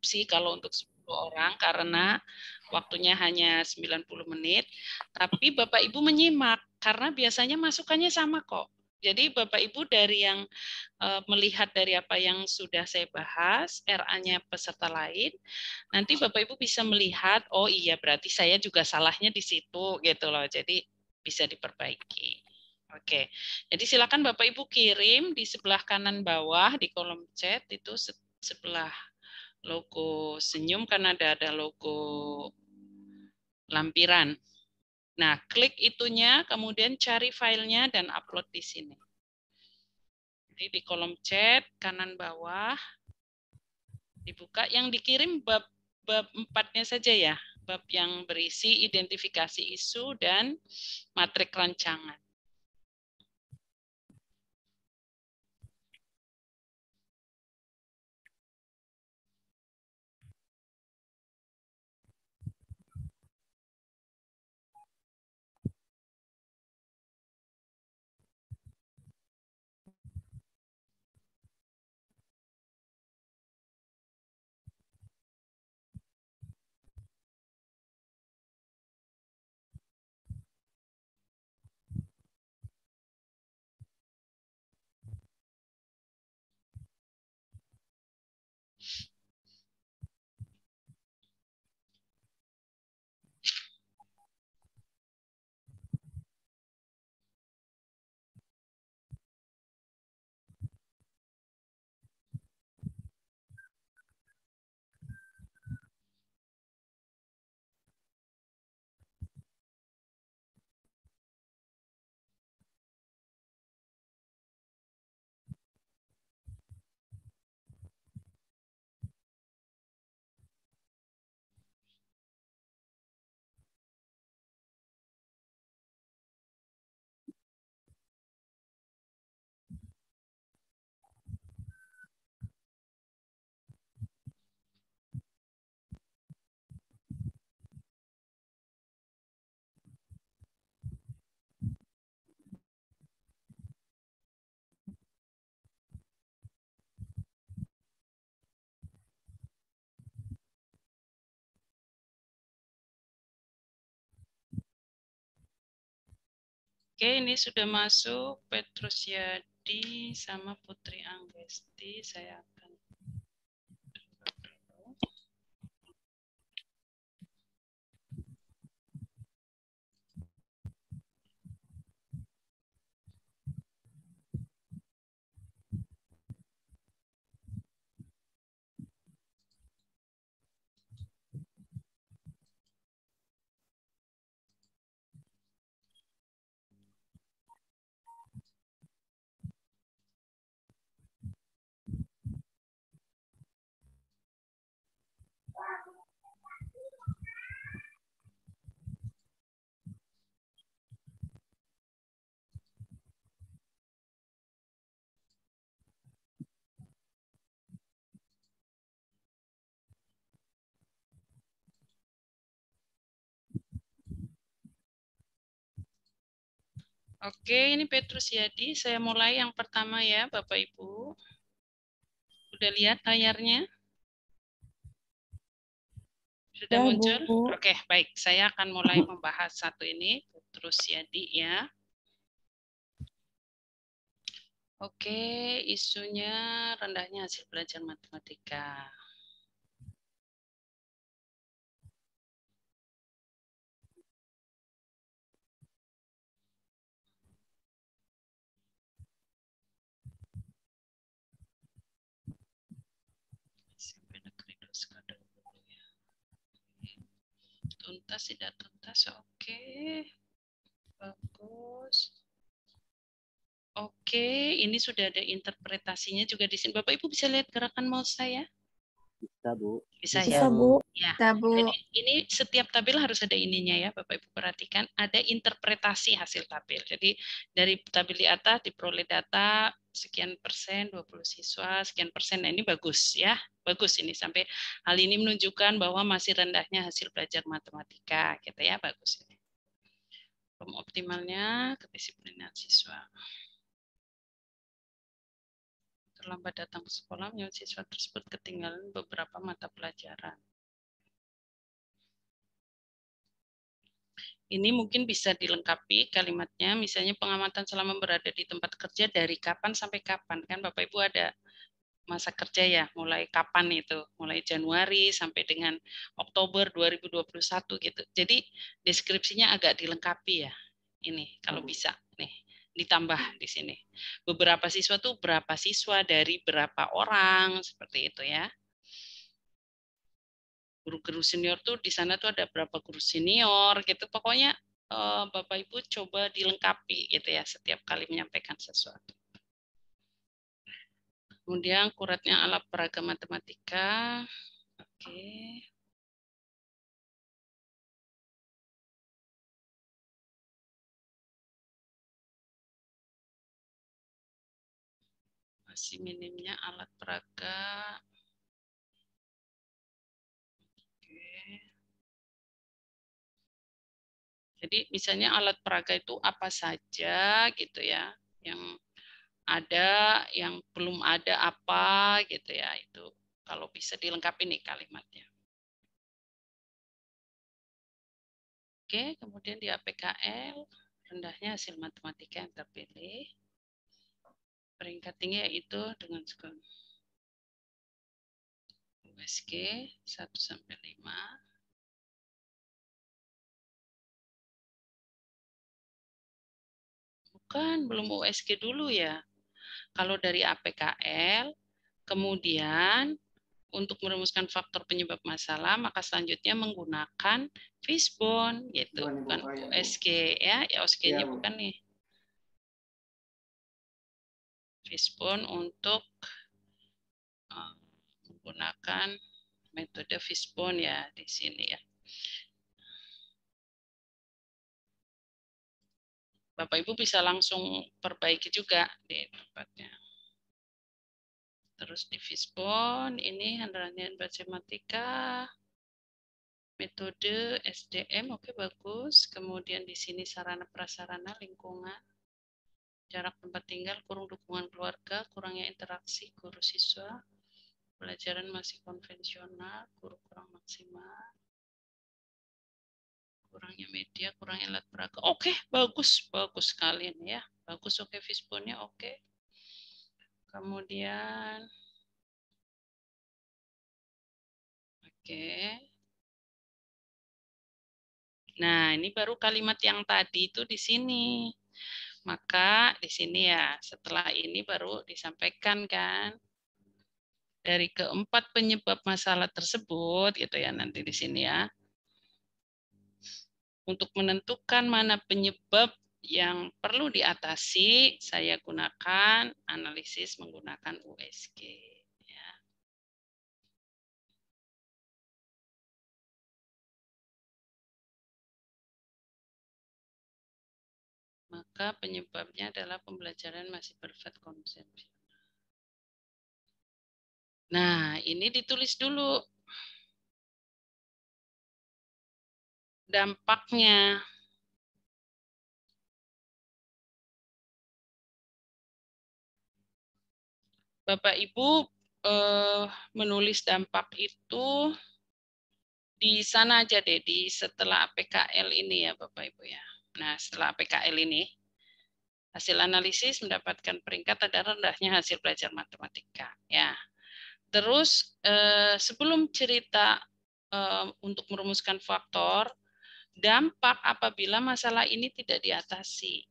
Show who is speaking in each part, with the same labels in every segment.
Speaker 1: sih kalau untuk 10 orang karena waktunya hanya 90 menit. Tapi Bapak Ibu menyimak karena biasanya masukannya sama kok. Jadi Bapak Ibu dari yang melihat dari apa yang sudah saya bahas, RA-nya peserta lain, nanti Bapak Ibu bisa melihat, oh iya berarti saya juga salahnya di situ gitu loh. Jadi bisa diperbaiki. Oke, jadi silakan Bapak Ibu kirim di sebelah kanan bawah di kolom chat itu sebelah logo senyum kan ada logo lampiran. Nah, klik itunya, kemudian cari filenya dan upload di sini. Jadi di kolom chat kanan bawah dibuka, yang dikirim bab 4-nya saja ya, bab yang berisi identifikasi isu dan matrik rancangan. Oke, ini sudah masuk Petrus Yadi sama Putri Anggesti. Saya akan Oke, ini Petrus Yadi. Saya mulai yang pertama ya, Bapak Ibu. Udah lihat layarnya? Sudah
Speaker 2: Ya,
Speaker 1: muncul?
Speaker 2: Bu.
Speaker 1: Oke, baik. Saya akan mulai membahas satu ini, Petrus Yadi ya. Oke, isunya rendahnya hasil belajar matematika. SMP Negeri 2 Sekadar dulu ya. Tuntas tidak tuntas, oke. Bagus. Oke, ini sudah ada interpretasinya juga di sini. Bapak Ibu bisa lihat gerakan mouse saya?
Speaker 3: Bisa, Bu.
Speaker 1: Bisa
Speaker 2: Bisa,
Speaker 1: ya?
Speaker 2: Bu.
Speaker 1: Ya.
Speaker 4: Bisa, Bu.
Speaker 1: Jadi ini setiap tabel harus ada ininya ya, Bapak Ibu perhatikan, ada interpretasi hasil tabel. Jadi dari tabel di atas diperoleh data sekian persen, 20 siswa, sekian persen. Nah, ini bagus ya. Bagus ini sampai hal ini menunjukkan bahwa masih rendahnya hasil belajar matematika gitu ya, bagus ini. Belum optimalnya kedisiplinan siswa. terlambat datang ke sekolah menyebabkan siswa tersebut ketinggalan beberapa mata pelajaran. Ini mungkin bisa dilengkapi kalimatnya, misalnya pengamatan selama berada di tempat kerja dari kapan sampai kapan. Kan Bapak Ibu ada masa kerja ya, mulai kapan itu? Mulai Januari sampai dengan Oktober 2021 gitu. Jadi deskripsinya agak dilengkapi ya. Ini kalau bisa nih ditambah di sini. Beberapa siswa tuh berapa siswa dari berapa orang seperti itu ya. Guru-guru senior tuh di sana tuh ada berapa guru senior gitu. Pokoknya Bapak Ibu coba dilengkapi gitu ya setiap kali menyampaikan sesuatu. Kemudian kuratnya alat peraga matematika. Oke. Masih minimnya alat peraga. Oke. Jadi misalnya alat peraga itu apa saja gitu ya, yang ada, yang belum ada apa gitu ya, itu kalau bisa dilengkapi nih kalimatnya. Oke, kemudian di APKL, rendahnya hasil matematika yang terpilih. Peringkat tinggi yaitu dengan skor USG 1-5. Bukan, belum USG dulu ya. Kalau dari APKL, kemudian untuk merumuskan faktor penyebab masalah, maka selanjutnya menggunakan fishbone, gitu, bukan USG ya, USG-nya bukan nih. Fishbone untuk menggunakan metode fishbone ya di sini ya. Bapak Ibu bisa langsung perbaiki juga di tempatnya. Terus di fishbone ini handlingan matematika, metode SDM, oke bagus. Kemudian di sini sarana prasarana lingkungan, jarak tempat tinggal, kurang dukungan keluarga, kurangnya interaksi guru siswa, pelajaran masih konvensional, guru kurang maksimal, kurangnya media, kurangnya alat peraga. Oke, bagus, bagus sekali ya. Bagus, oke, fishbone-nya oke. Kemudian, oke. Nah, ini baru kalimat yang tadi itu di sini. Maka di sini ya, setelah ini baru disampaikan kan. Dari keempat penyebab masalah tersebut, gitu ya, nanti di sini ya. Untuk menentukan mana penyebab yang perlu diatasi, saya gunakan analisis menggunakan USG. Ya. Maka penyebabnya adalah pembelajaran masih bersifat konsepsi. Nah, ini ditulis dulu dampaknya. Bapak Ibu menulis dampak itu di sana aja deh, di setelah PKL ini ya Bapak Ibu ya. Nah, setelah PKL ini, hasil analisis mendapatkan peringkat ada rendahnya hasil belajar matematika. Ya, terus sebelum cerita untuk merumuskan faktor, dampak apabila masalah ini tidak diatasi.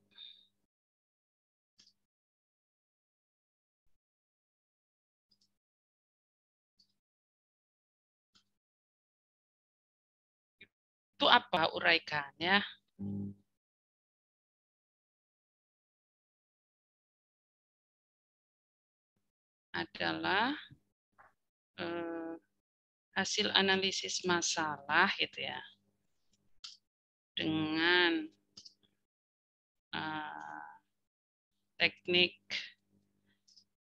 Speaker 1: Itu apa uraikan ya? Adalah hasil analisis masalah gitu ya, dengan teknik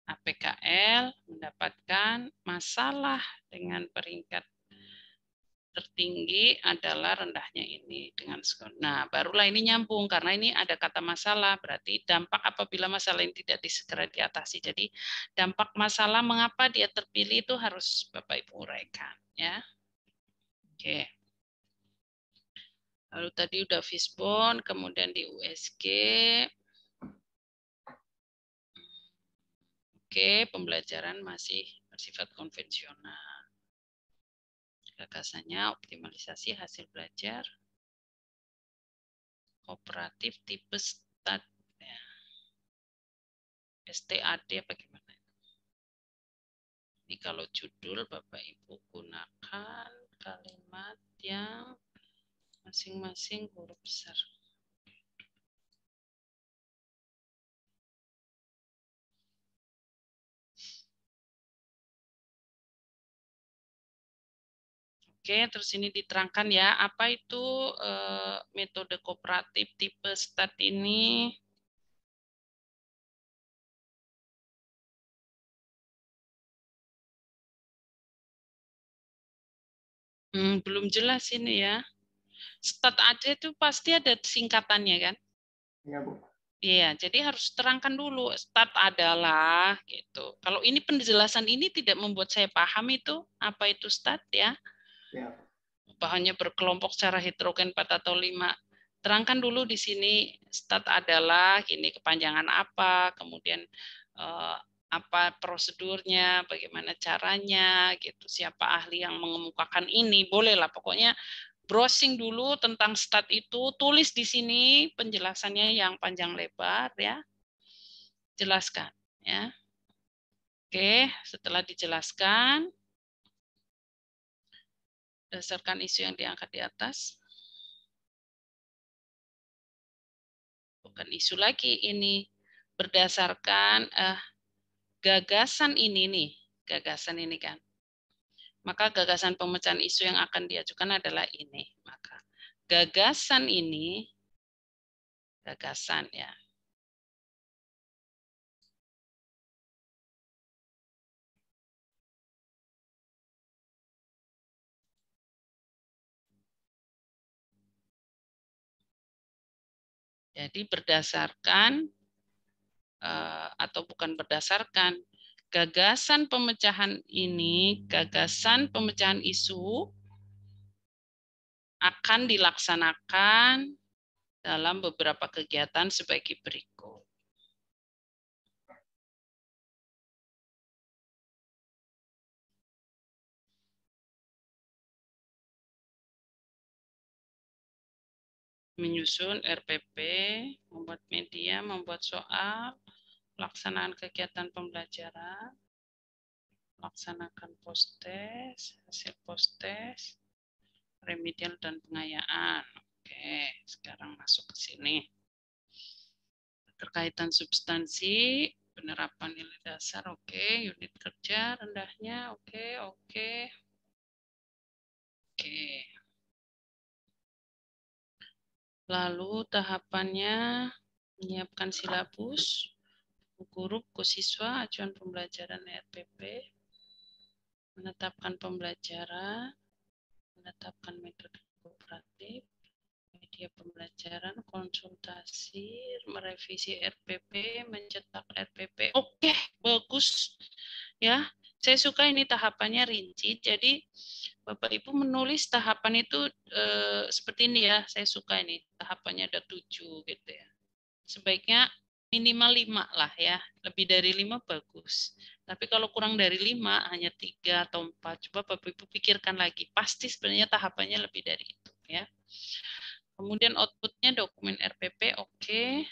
Speaker 1: APKL mendapatkan masalah dengan peringkat tertinggi adalah rendahnya ini dengan skor. Nah, barulah ini nyambung karena ini ada kata masalah, berarti dampak apabila masalah ini tidak disegera diatasi. Jadi dampak masalah mengapa dia terpilih itu harus Bapak Ibu uraikan ya. Oke. Lalu tadi udah fishbone, kemudian di USG. Oke, pembelajaran masih bersifat konvensional. Gagasannya optimalisasi hasil belajar kooperatif tipe STAD. Ya. STAD bagaimana? Ini kalau judul Bapak Ibu gunakan kalimat yang masing-masing huruf besar. Oke, terus ini diterangkan ya, apa itu metode kooperatif tipe STAD ini? Belum jelas ini ya. STAD ada itu pasti ada singkatannya kan?
Speaker 2: Iya, Bu.
Speaker 1: Iya, jadi harus terangkan dulu. STAD adalah gitu. Kalau ini penjelasan ini tidak membuat saya paham itu apa itu STAD ya.
Speaker 2: Ya.
Speaker 1: Bahannya berkelompok secara heterogen 4 atau 5. Terangkan dulu di sini STAD adalah ini kepanjangan apa, kemudian apa prosedurnya, bagaimana caranya, gitu. Siapa ahli yang mengemukakan ini, bolehlah pokoknya browsing dulu tentang STAD itu, tulis di sini penjelasannya yang panjang lebar ya. Jelaskan ya. Oke, setelah dijelaskan berdasarkan isu yang diangkat di atas. Bukan isu lagi ini berdasarkan gagasan ini nih, gagasan ini kan. Maka gagasan pemecahan isu yang akan diajukan adalah ini. Maka gagasan ini gagasan ya. Jadi berdasarkan atau bukan berdasarkan gagasan pemecahan ini, gagasan pemecahan isu akan dilaksanakan dalam beberapa kegiatan sebagai berikut. Menyusun RPP, membuat media, membuat soal, pelaksanaan kegiatan pembelajaran, melaksanakan post-test, hasil post-test, remedial dan pengayaan. Oke, sekarang masuk ke sini. Terkaitan substansi, penerapan nilai dasar, oke, unit kerja, rendahnya, oke. Lalu tahapannya menyiapkan silabus, guru, siswa, acuan pembelajaran RPP, menetapkan pembelajaran, menetapkan metode kooperatif, media pembelajaran, konsultasi, merevisi RPP, mencetak RPP. Oke, bagus. Ya, saya suka ini tahapannya rinci. Jadi Bapak Ibu menulis tahapan itu seperti ini ya. Saya suka ini tahapannya ada 7 gitu ya. Sebaiknya minimal 5 lah ya. Lebih dari 5 bagus. Tapi kalau kurang dari 5 hanya 3 atau 4. Coba Bapak Ibu pikirkan lagi. Pasti sebenarnya tahapannya lebih dari itu ya. Kemudian outputnya dokumen RPP, oke.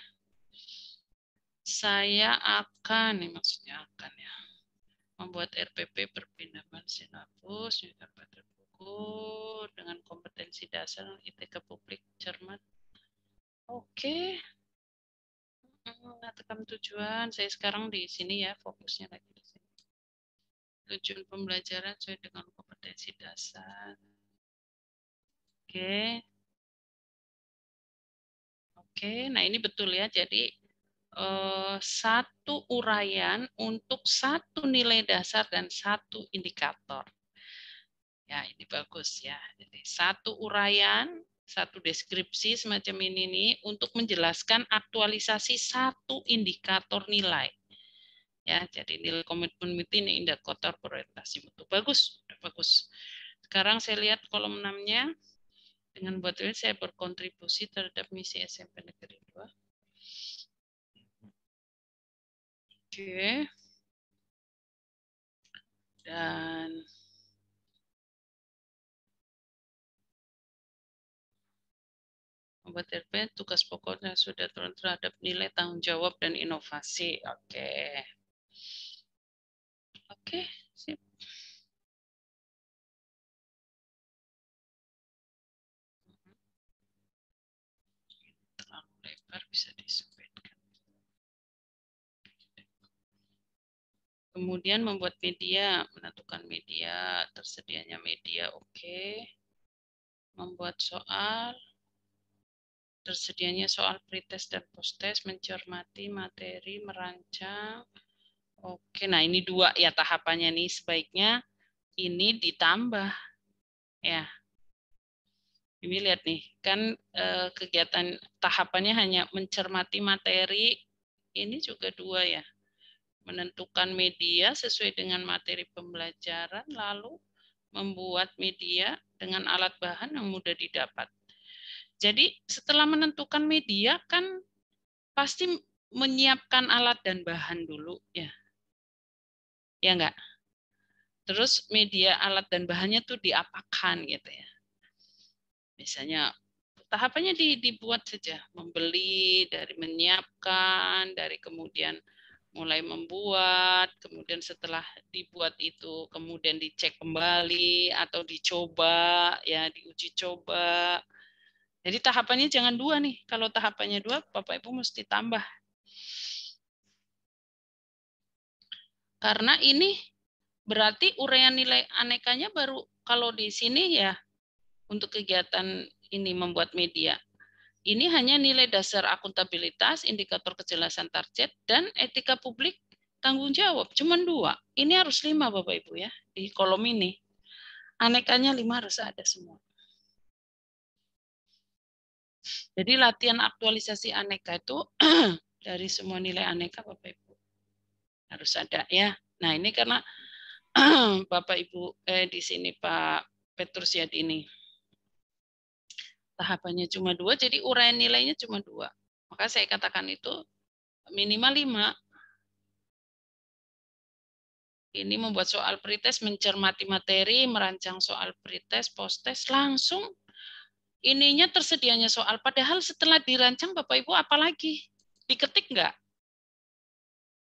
Speaker 1: Saya akan, ini maksudnya akan ya, membuat RPP berpindahan silabus, pada buku dengan kompetensi dasar ITK publik cermat. Oke. Menetapkan tujuan. Saya sekarang di sini ya, fokusnya lagi di sini. Tujuan pembelajaran sesuai dengan kompetensi dasar. Oke. Oke, nah ini betul ya. Jadi satu uraian untuk satu nilai dasar dan satu indikator. Ya, ini bagus ya. Jadi satu uraian, satu deskripsi semacam ini nih untuk menjelaskan aktualisasi satu indikator nilai. Ya, jadi nilai komitmen mutu ini indikator prioritas mutu. Bagus, udah bagus. Sekarang saya lihat kolom 6-nya. Dengan buat ini saya berkontribusi terhadap misi SMP Negeri 2. Oke. Dan membuat RP tugas pokoknya sudah turun terhadap nilai tanggung jawab dan inovasi. Oke. Oke, sip. Terlalu lebar bisa disempitkan. Kemudian membuat media, menentukan media, tersedianya media, oke. Membuat soal, tersedianya soal pretest dan posttest, mencermati materi, merancang. Oke, nah ini 2 ya tahapannya nih, sebaiknya ini ditambah ya. Ini lihat nih, kan kegiatan tahapannya hanya mencermati materi, ini juga 2 ya. Menentukan media sesuai dengan materi pembelajaran, lalu membuat media dengan alat bahan yang mudah didapat. Jadi setelah menentukan media kan pasti menyiapkan alat dan bahan dulu ya. Ya enggak? Terus media, alat dan bahannya tuh diapakan gitu ya. Misalnya tahapannya dibuat saja, membeli, dari menyiapkan, dari kemudian mulai membuat, kemudian setelah dibuat itu kemudian dicek kembali atau dicoba, ya diuji coba. Jadi tahapannya jangan 2 nih. Kalau tahapannya 2, Bapak Ibu mesti tambah. Karena ini berarti uraian nilai anekanya baru kalau di sini ya untuk kegiatan ini membuat media. Ini hanya nilai dasar akuntabilitas, indikator kejelasan target, dan etika publik tanggung jawab. Cuman 2. Ini harus 5 Bapak Ibu ya di kolom ini. Anekanya 5 harus ada semua. Jadi latihan aktualisasi aneka itu dari semua nilai aneka Bapak Ibu harus ada ya. Nah ini karena Bapak Ibu di sini Pak Petrus Yadi ini tahapannya cuma 2, jadi uraian nilainya cuma 2. Maka saya katakan itu minimal 5. Ini membuat soal pretest, mencermati materi, merancang soal pretest, posttest, langsung ininya tersedianya soal. Padahal setelah dirancang Bapak Ibu apalagi? Diketik enggak?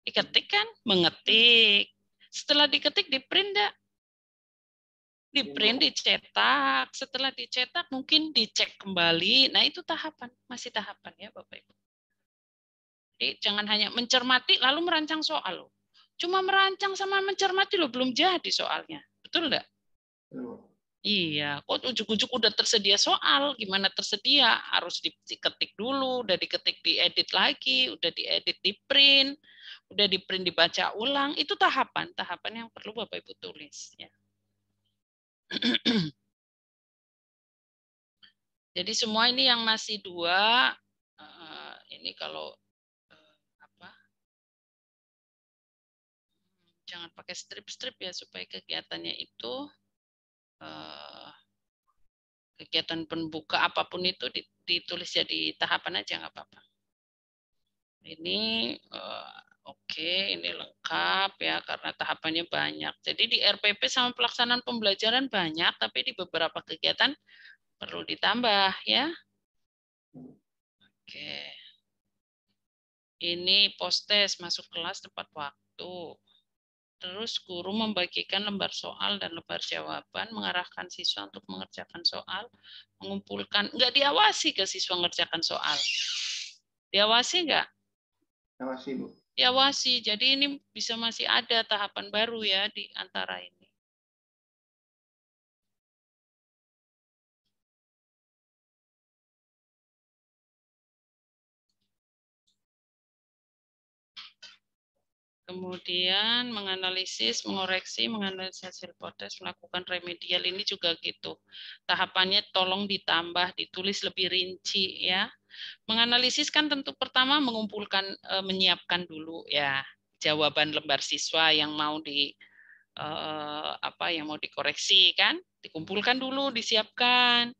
Speaker 1: Diketik kan? Mengetik. Setelah diketik di print enggak? Di print, dicetak. Setelah dicetak mungkin dicek kembali. Nah itu tahapan, masih tahapan ya Bapak Ibu. Jadi jangan hanya mencermati lalu merancang soal. Cuma merancang sama mencermati loh, belum jadi soalnya. Betul enggak? Iya, kok ujuk-ujuk udah tersedia soal, gimana tersedia? Harus diketik dulu, udah diketik diedit lagi, udah diedit di print, udah di print dibaca ulang, itu tahapan yang perlu Bapak Ibu tulis. Ya. Jadi semua ini yang masih 2, ini kalau apa? Jangan pakai strip-strip ya supaya kegiatannya itu kegiatan pembuka apapun itu ditulis jadi tahapan aja nggak apa-apa. Ini oke, ini lengkap ya karena tahapannya banyak. Jadi di RPP sama pelaksanaan pembelajaran banyak, tapi di beberapa kegiatan perlu ditambah ya. Oke. Ini post-test masuk kelas tepat waktu. Terus guru membagikan lembar soal dan lembar jawaban, mengarahkan siswa untuk mengerjakan soal, mengumpulkan, nggak diawasi ke siswa mengerjakan soal. Diawasi nggak?
Speaker 2: Diawasi, Bu.
Speaker 1: Diawasi. Jadi ini bisa masih ada tahapan baru ya di antara ini. Kemudian menganalisis, mengoreksi, menganalisis hasil hipotesis, melakukan remedial, ini juga gitu. Tahapannya tolong ditambah, ditulis lebih rinci ya. Menganalisis kan tentu pertama mengumpulkan, menyiapkan dulu ya jawaban lembar siswa yang mau yang mau dikoreksi kan, dikumpulkan dulu, disiapkan.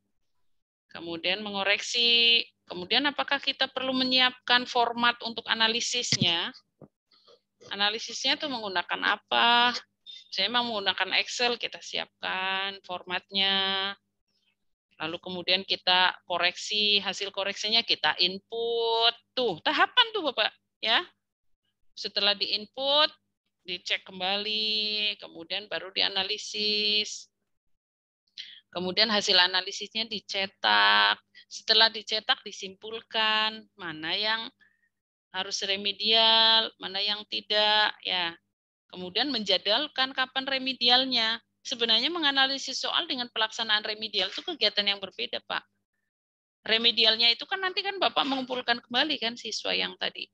Speaker 1: Kemudian mengoreksi. Kemudian apakah kita perlu menyiapkan format untuk analisisnya? Analisisnya tuh menggunakan apa? Saya mau menggunakan Excel, kita siapkan formatnya. Lalu kemudian kita koreksi, hasil koreksinya kita input. Tuh, tahapan tuh Bapak, ya. Setelah diinput, dicek kembali, kemudian baru dianalisis. Kemudian hasil analisisnya dicetak. Setelah dicetak disimpulkan mana yang harus remedial, mana yang tidak, ya. Kemudian menjadwalkan kapan remedialnya. Sebenarnya menganalisis soal dengan pelaksanaan remedial itu kegiatan yang berbeda, Pak. Remedialnya itu kan nanti kan Bapak mengumpulkan kembali kan siswa yang tadi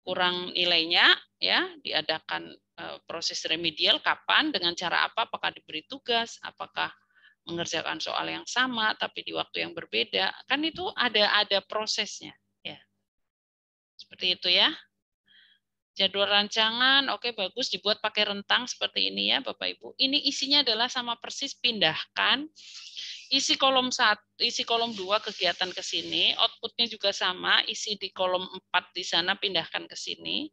Speaker 1: kurang nilainya, ya, diadakan proses remedial kapan, dengan cara apa, apakah diberi tugas, apakah mengerjakan soal yang sama tapi di waktu yang berbeda, kan itu ada prosesnya, ya. Seperti itu ya. Jadwal rancangan, oke bagus, dibuat pakai rentang seperti ini ya Bapak Ibu. Ini isinya adalah sama persis, pindahkan. Isi kolom 2 kegiatan ke sini, outputnya juga sama, isi di kolom 4 di sana pindahkan ke sini.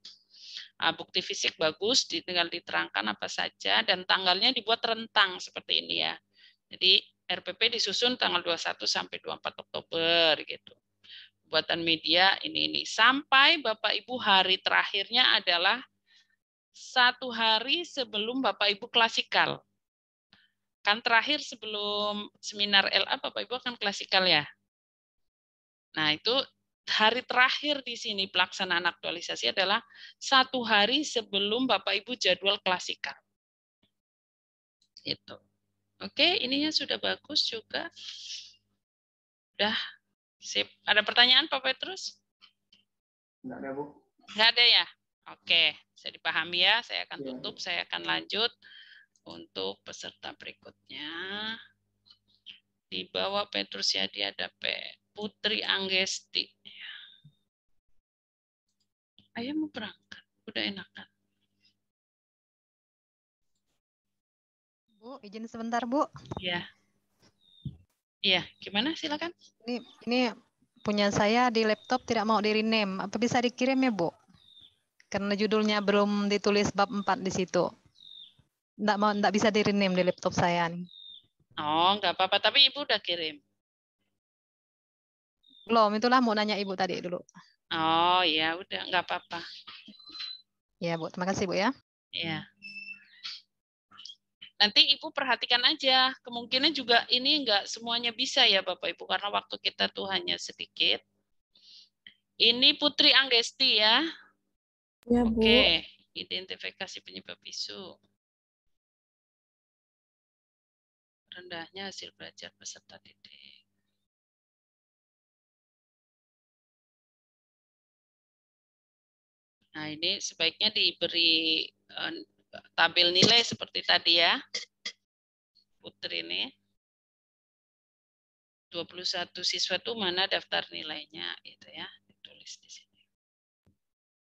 Speaker 1: Bukti fisik bagus, tinggal diterangkan apa saja, dan tanggalnya dibuat rentang seperti ini ya. Jadi RPP disusun tanggal 21 sampai 24 Oktober gitu. Buatan media ini sampai Bapak Ibu hari terakhirnya adalah 1 hari sebelum Bapak Ibu klasikal. Kan terakhir sebelum seminar LA Bapak Ibu akan klasikal ya. Nah, itu hari terakhir di sini pelaksanaan aktualisasi adalah 1 hari sebelum Bapak Ibu jadwal klasikal. Itu. Oke, ininya sudah bagus juga. Udah. Sip. Ada pertanyaan Pak Petrus?
Speaker 2: Enggak ada, Bu.
Speaker 1: Enggak ada ya? Oke, saya dipahami ya. Saya akan tutup, saya akan lanjut untuk peserta berikutnya. Di bawah Petrus Yadi ada Putri Anggesti. Ayah mau berangkat, udah enakan.
Speaker 3: Bu, izin sebentar, Bu.
Speaker 1: Iya. Iya, gimana? Silakan.
Speaker 3: Ini punya saya di laptop tidak mau di-rename. Apa bisa dikirim ya, Bu? Karena judulnya belum ditulis bab 4 di situ. Enggak bisa di-rename di laptop saya nih.
Speaker 1: Oh, enggak apa-apa, tapi Ibu udah kirim.
Speaker 3: Belum, itulah mau nanya Ibu tadi dulu.
Speaker 1: Oh, ya udah, enggak apa-apa.
Speaker 3: Ya, Bu. Terima kasih, Bu ya.
Speaker 1: Iya. Nanti Ibu perhatikan aja, kemungkinan juga ini enggak semuanya bisa ya Bapak Ibu, karena waktu kita tuh hanya sedikit. Ini Putri Anggesti ya.
Speaker 4: Ya, Bu.
Speaker 1: Oke, identifikasi penyebab isu. Rendahnya hasil belajar peserta didik. Nah, ini sebaiknya diberi tabel nilai seperti tadi ya. Putri ini. 21 siswa itu mana daftar nilainya gitu ya. Ditulis di sini.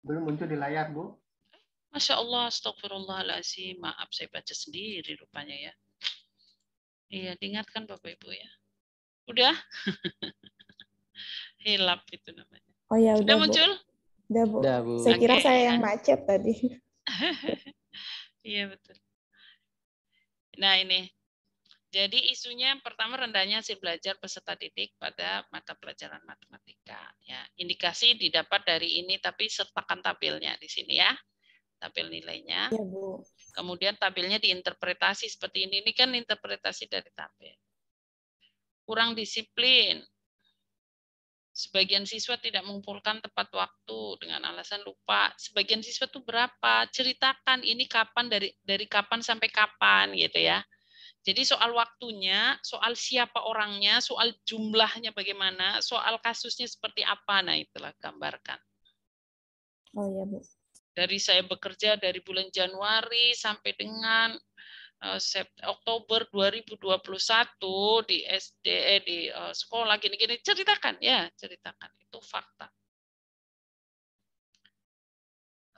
Speaker 2: Belum muncul di layar, Bu.
Speaker 1: Masya Allah, astagfirullahaladzim. Maaf, saya baca sendiri rupanya ya. Iya, diingatkan Bapak Ibu ya. Udah? Hilap itu namanya.
Speaker 4: Oh ya,
Speaker 1: Sudah
Speaker 4: udah,
Speaker 1: muncul?
Speaker 4: Bu. Udah, Bu.
Speaker 2: Udah, Bu.
Speaker 4: Saya kira
Speaker 1: Oke.
Speaker 4: saya yang macet tadi.
Speaker 1: Iya, betul. Nah, ini. Jadi isunya yang pertama rendahnya hasil belajar peserta didik pada mata pelajaran matematika. Ya, indikasi didapat dari ini, tapi sertakan tabelnya di sini ya. Tabel nilainya.
Speaker 4: Ya, Bu.
Speaker 1: Kemudian tabelnya diinterpretasi seperti ini. Ini kan interpretasi dari tabel. Kurang disiplin. Sebagian siswa tidak mengumpulkan tepat waktu dengan alasan lupa. Sebagian siswa itu berapa? Ceritakan ini kapan, dari kapan sampai kapan gitu ya. Jadi soal waktunya, soal siapa orangnya, soal jumlahnya bagaimana, soal kasusnya seperti apa. Nah, itulah gambarkan.
Speaker 4: Oh ya, Bu.
Speaker 1: Dari saya bekerja dari bulan Januari sampai dengan Oktober 2021 di SD, di sekolah gini-gini, ceritakan ya, ceritakan, itu fakta.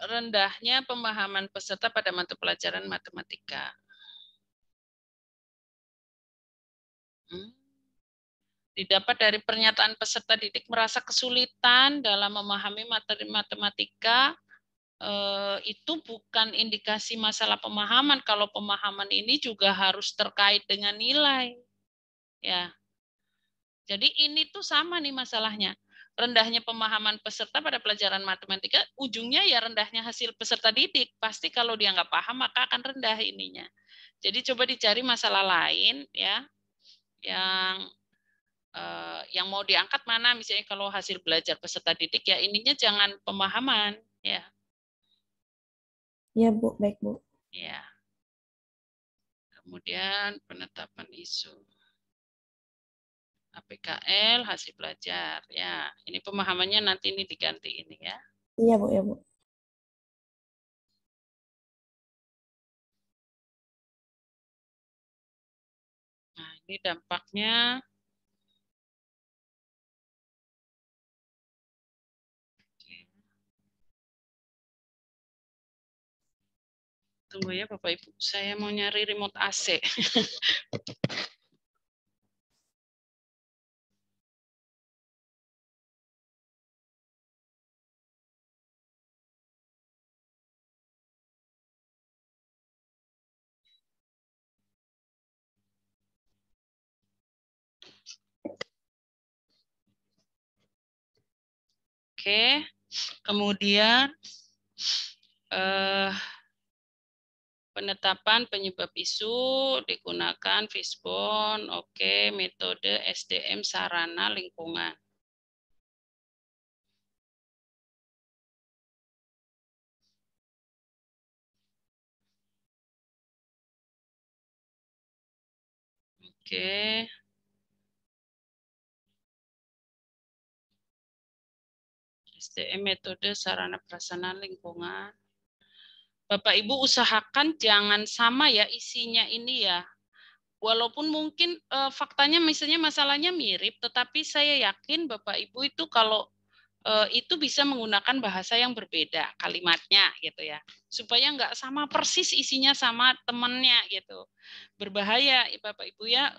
Speaker 1: Rendahnya pemahaman peserta pada mata pelajaran matematika. Didapat dari pernyataan peserta didik merasa kesulitan dalam memahami materi matematika, itu bukan indikasi masalah pemahaman. Kalau pemahaman ini juga harus terkait dengan nilai. Ya. Jadi ini tuh sama nih masalahnya. Rendahnya pemahaman peserta pada pelajaran matematika, ujungnya ya rendahnya hasil peserta didik. Pasti kalau dia nggak paham, maka akan rendah ininya. Jadi coba dicari masalah lain ya, yang mau diangkat mana, misalnya kalau hasil belajar peserta didik ya ininya jangan pemahaman ya.
Speaker 4: Ya, Bu. Baik, Bu.
Speaker 1: Ya. Kemudian penetapan isu. APKL hasil belajar ya. Ini pemahamannya nanti ini diganti ini ya.
Speaker 4: Iya, Bu, ya, Bu.
Speaker 1: Nah, ini dampaknya. Tunggu ya Bapak Ibu, saya mau nyari remote AC. Oke, kemudian penetapan penyebab isu digunakan Fishbone, oke, metode SDM sarana lingkungan. Oke. SDM metode sarana prasarana lingkungan. Bapak Ibu usahakan jangan sama ya isinya ini ya. Walaupun mungkin faktanya misalnya masalahnya mirip, tetapi saya yakin Bapak Ibu itu kalau itu bisa menggunakan bahasa yang berbeda kalimatnya gitu ya, supaya nggak sama persis isinya sama temennya gitu. Berbahaya Bapak Ibu ya,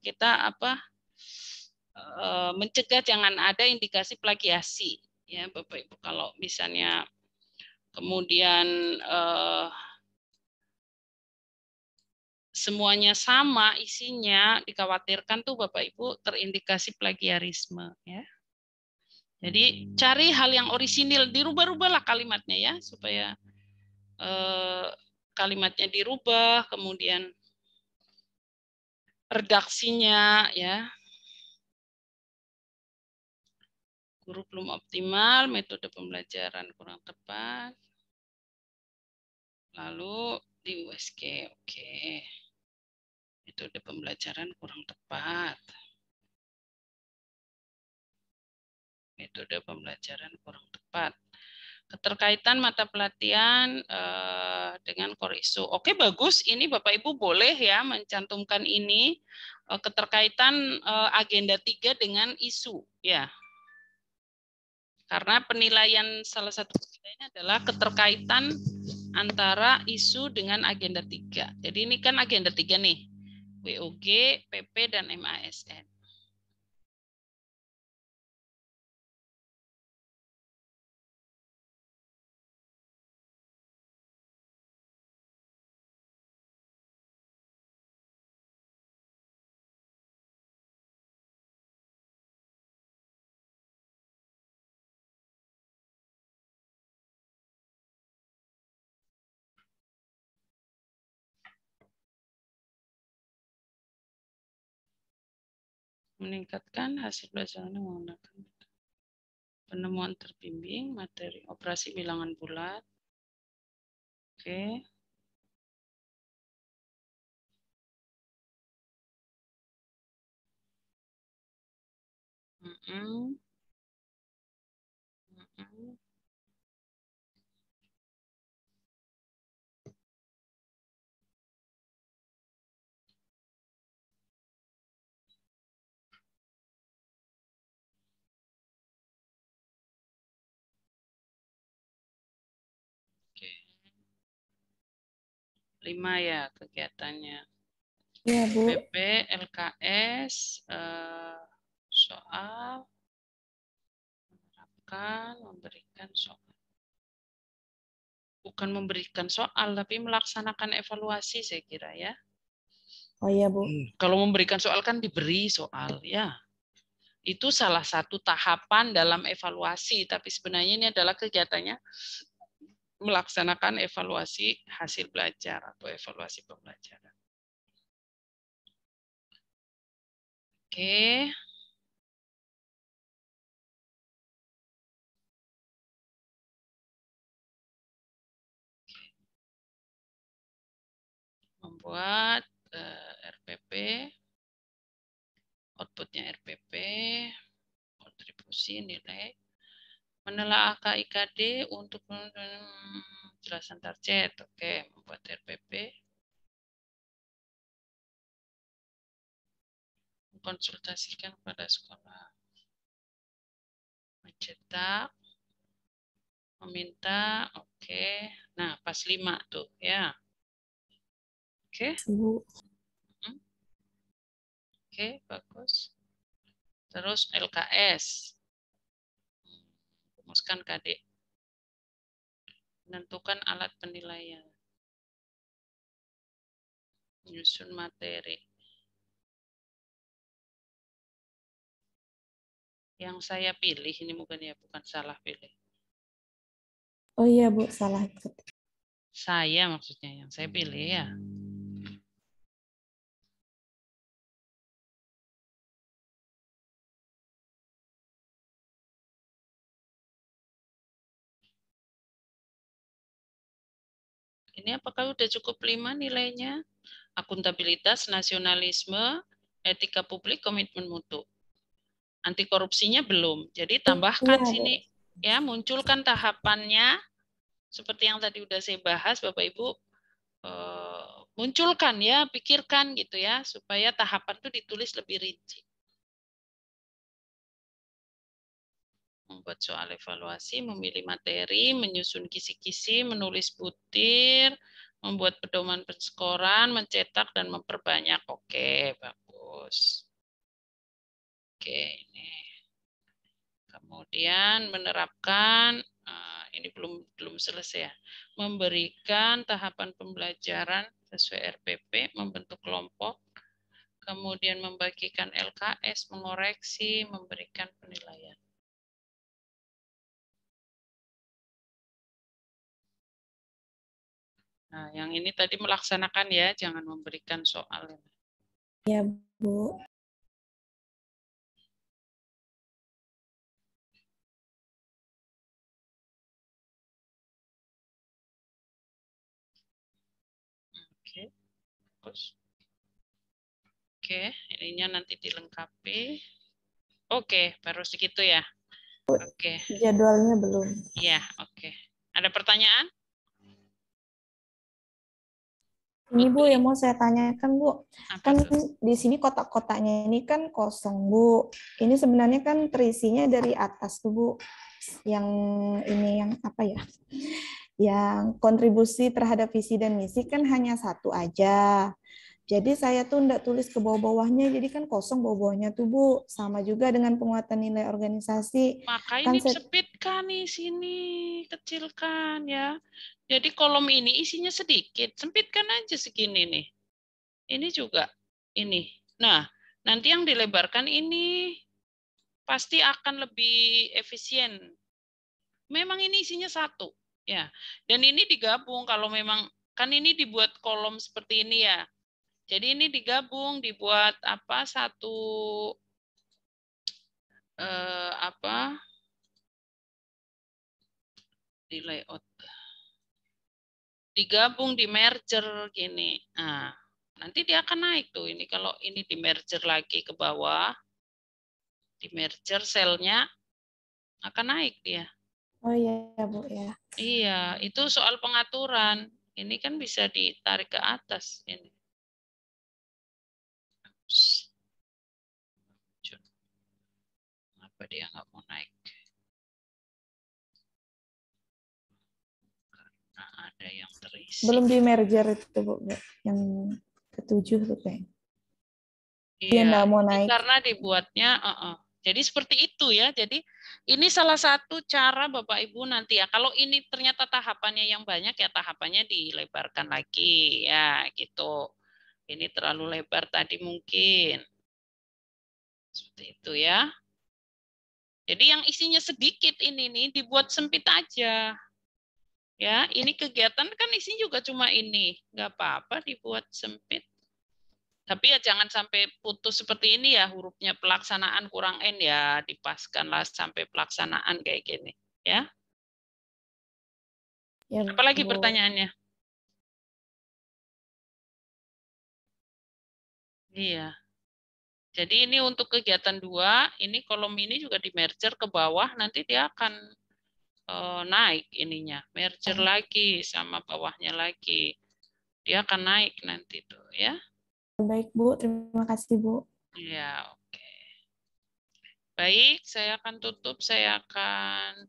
Speaker 1: kita mencegah jangan ada indikasi plagiasi ya Bapak Ibu. Kalau misalnya kemudian semuanya sama isinya, dikhawatirkan tuh Bapak Ibu terindikasi plagiarisme ya. Jadi cari hal yang orisinil, dirubah-rubahlah kalimatnya ya supaya kalimatnya dirubah, kemudian redaksinya ya. Guru belum optimal, metode pembelajaran kurang tepat. Lalu di USG, oke. Metode pembelajaran kurang tepat. Metode pembelajaran kurang tepat. Keterkaitan mata pelatihan dengan core issue. Oke, bagus. Ini Bapak Ibu boleh ya mencantumkan ini keterkaitan agenda 3 dengan isu ya. Karena penilaian salah satu penilaiannya adalah keterkaitan antara isu dengan agenda 3. Jadi ini kan agenda 3 nih. WOG, PP dan MASN. Meningkatkan hasil pelajaran menggunakan penemuan terbimbing, materi operasi bilangan bulat. Oke. 5 ya kegiatannya.
Speaker 4: Iya, Bu.
Speaker 1: PP, LKS, soal, menerapkan, memberikan soal. Bukan memberikan soal, tapi melaksanakan evaluasi saya kira ya.
Speaker 4: Oh iya, Bu.
Speaker 1: Kalau memberikan soal kan diberi soal ya. Itu salah satu tahapan dalam evaluasi, tapi sebenarnya ini adalah kegiatannya melaksanakan evaluasi hasil belajar atau evaluasi pembelajaran. Oke. Membuat RPP, outputnya RPP, kontribusi nilai, menelaah KIKD untuk jelasan target. Oke, membuat RPP, mengkonsultasikan pada sekolah, mencetak, meminta. Oke, nah pas 5 tuh ya. Oke.
Speaker 4: Bu.
Speaker 1: Oke, bagus. Terus LKS. Rumuskan KD. Menentukan alat penilaian. Menyusun materi. Yang saya pilih, ini bukan salah pilih.
Speaker 4: Oh iya, Bu, salah.
Speaker 1: Saya maksudnya, yang saya pilih ya. Ini apakah udah cukup 5 nilainya? Akuntabilitas, nasionalisme, etika publik, komitmen mutu. Anti korupsinya belum. Jadi tambahkan
Speaker 4: Iya, Bu.
Speaker 1: sini ya, munculkan tahapannya seperti yang tadi udah saya bahas Bapak Ibu, munculkan ya, pikirkan gitu ya, supaya tahapan itu ditulis lebih rinci. Membuat soal evaluasi, memilih materi, menyusun kisi-kisi, menulis butir, membuat pedoman penskoran, mencetak dan memperbanyak. Oke, bagus. Oke, ini. Kemudian menerapkan, ini belum selesai ya, memberikan tahapan pembelajaran sesuai RPP, membentuk kelompok, kemudian membagikan LKS, mengoreksi, memberikan penilaian. Nah, yang ini tadi melaksanakan ya, jangan memberikan soal.
Speaker 4: Iya, Bu.
Speaker 1: Oke, bagus. Oke, ininya nanti dilengkapi. Oke, baru segitu ya. Oke.
Speaker 4: Jadwalnya belum.
Speaker 1: Iya, oke. Ada pertanyaan?
Speaker 4: Ini Bu yang mau saya tanyakan Bu,
Speaker 1: Apa
Speaker 4: kan
Speaker 1: tuh?
Speaker 4: di sini kotak-kotaknya ini kan kosong Bu. Ini sebenarnya kan terisinya dari atas tuh Bu. Yang ini yang apa ya? Yang kontribusi terhadap visi dan misi kan hanya satu aja. Jadi saya tuh enggak tulis ke bawah-bawahnya, jadi kan kosong bawah-bawahnya tuh Bu. Sama juga dengan penguatan nilai organisasi.
Speaker 1: Maka
Speaker 4: Kan
Speaker 1: ini
Speaker 4: saya,
Speaker 1: sempitkan nih sini, kecilkan ya. Jadi kolom ini isinya sedikit, sempitkan aja segini nih. Ini juga ini. Nah, nanti yang dilebarkan ini pasti akan lebih efisien. Memang ini isinya satu, ya. Dan ini digabung kalau memang kan ini dibuat kolom seperti ini ya. Jadi ini digabung, dibuat apa satu apa di layout, digabung di merger gini. Nah, nanti dia akan naik tuh. Ini kalau ini di merger lagi ke bawah, di merger selnya akan naik dia.
Speaker 4: oh iya Bu ya.
Speaker 1: Iya, itu soal pengaturan. Ini kan bisa ditarik ke atas ini. Kenapa dia nggak mau naik? Karena ada yang terisi.
Speaker 4: Belum di merger itu Bu, yang ke-7 tuh kayaknya. Dia nggak mau naik.
Speaker 1: Karena dibuatnya, jadi seperti itu ya. Jadi ini salah satu cara Bapak Ibu nanti ya. Kalau ini ternyata tahapannya yang banyak ya tahapannya dilebarkan lagi ya gitu. Ini terlalu lebar tadi mungkin. Seperti itu ya. Jadi yang isinya sedikit ini nih dibuat sempit aja. Ya, ini kegiatan kan isinya juga cuma ini. Nggak apa-apa dibuat sempit. Tapi ya jangan sampai putus seperti ini ya, hurufnya pelaksanaan kurang N ya, dipaskanlah sampai pelaksanaan kayak gini. Ya.
Speaker 4: Ya,
Speaker 1: Apalagi
Speaker 4: Bu.
Speaker 1: pertanyaannya? Iya. Jadi ini untuk kegiatan 2, ini kolom ini juga di merger ke bawah, nanti dia akan naik ininya. Merger lagi sama bawahnya lagi. Dia akan naik nanti tuh ya.
Speaker 4: Baik Bu, terima kasih Bu.
Speaker 1: Ya, oke. Baik, saya akan tutup. Saya akan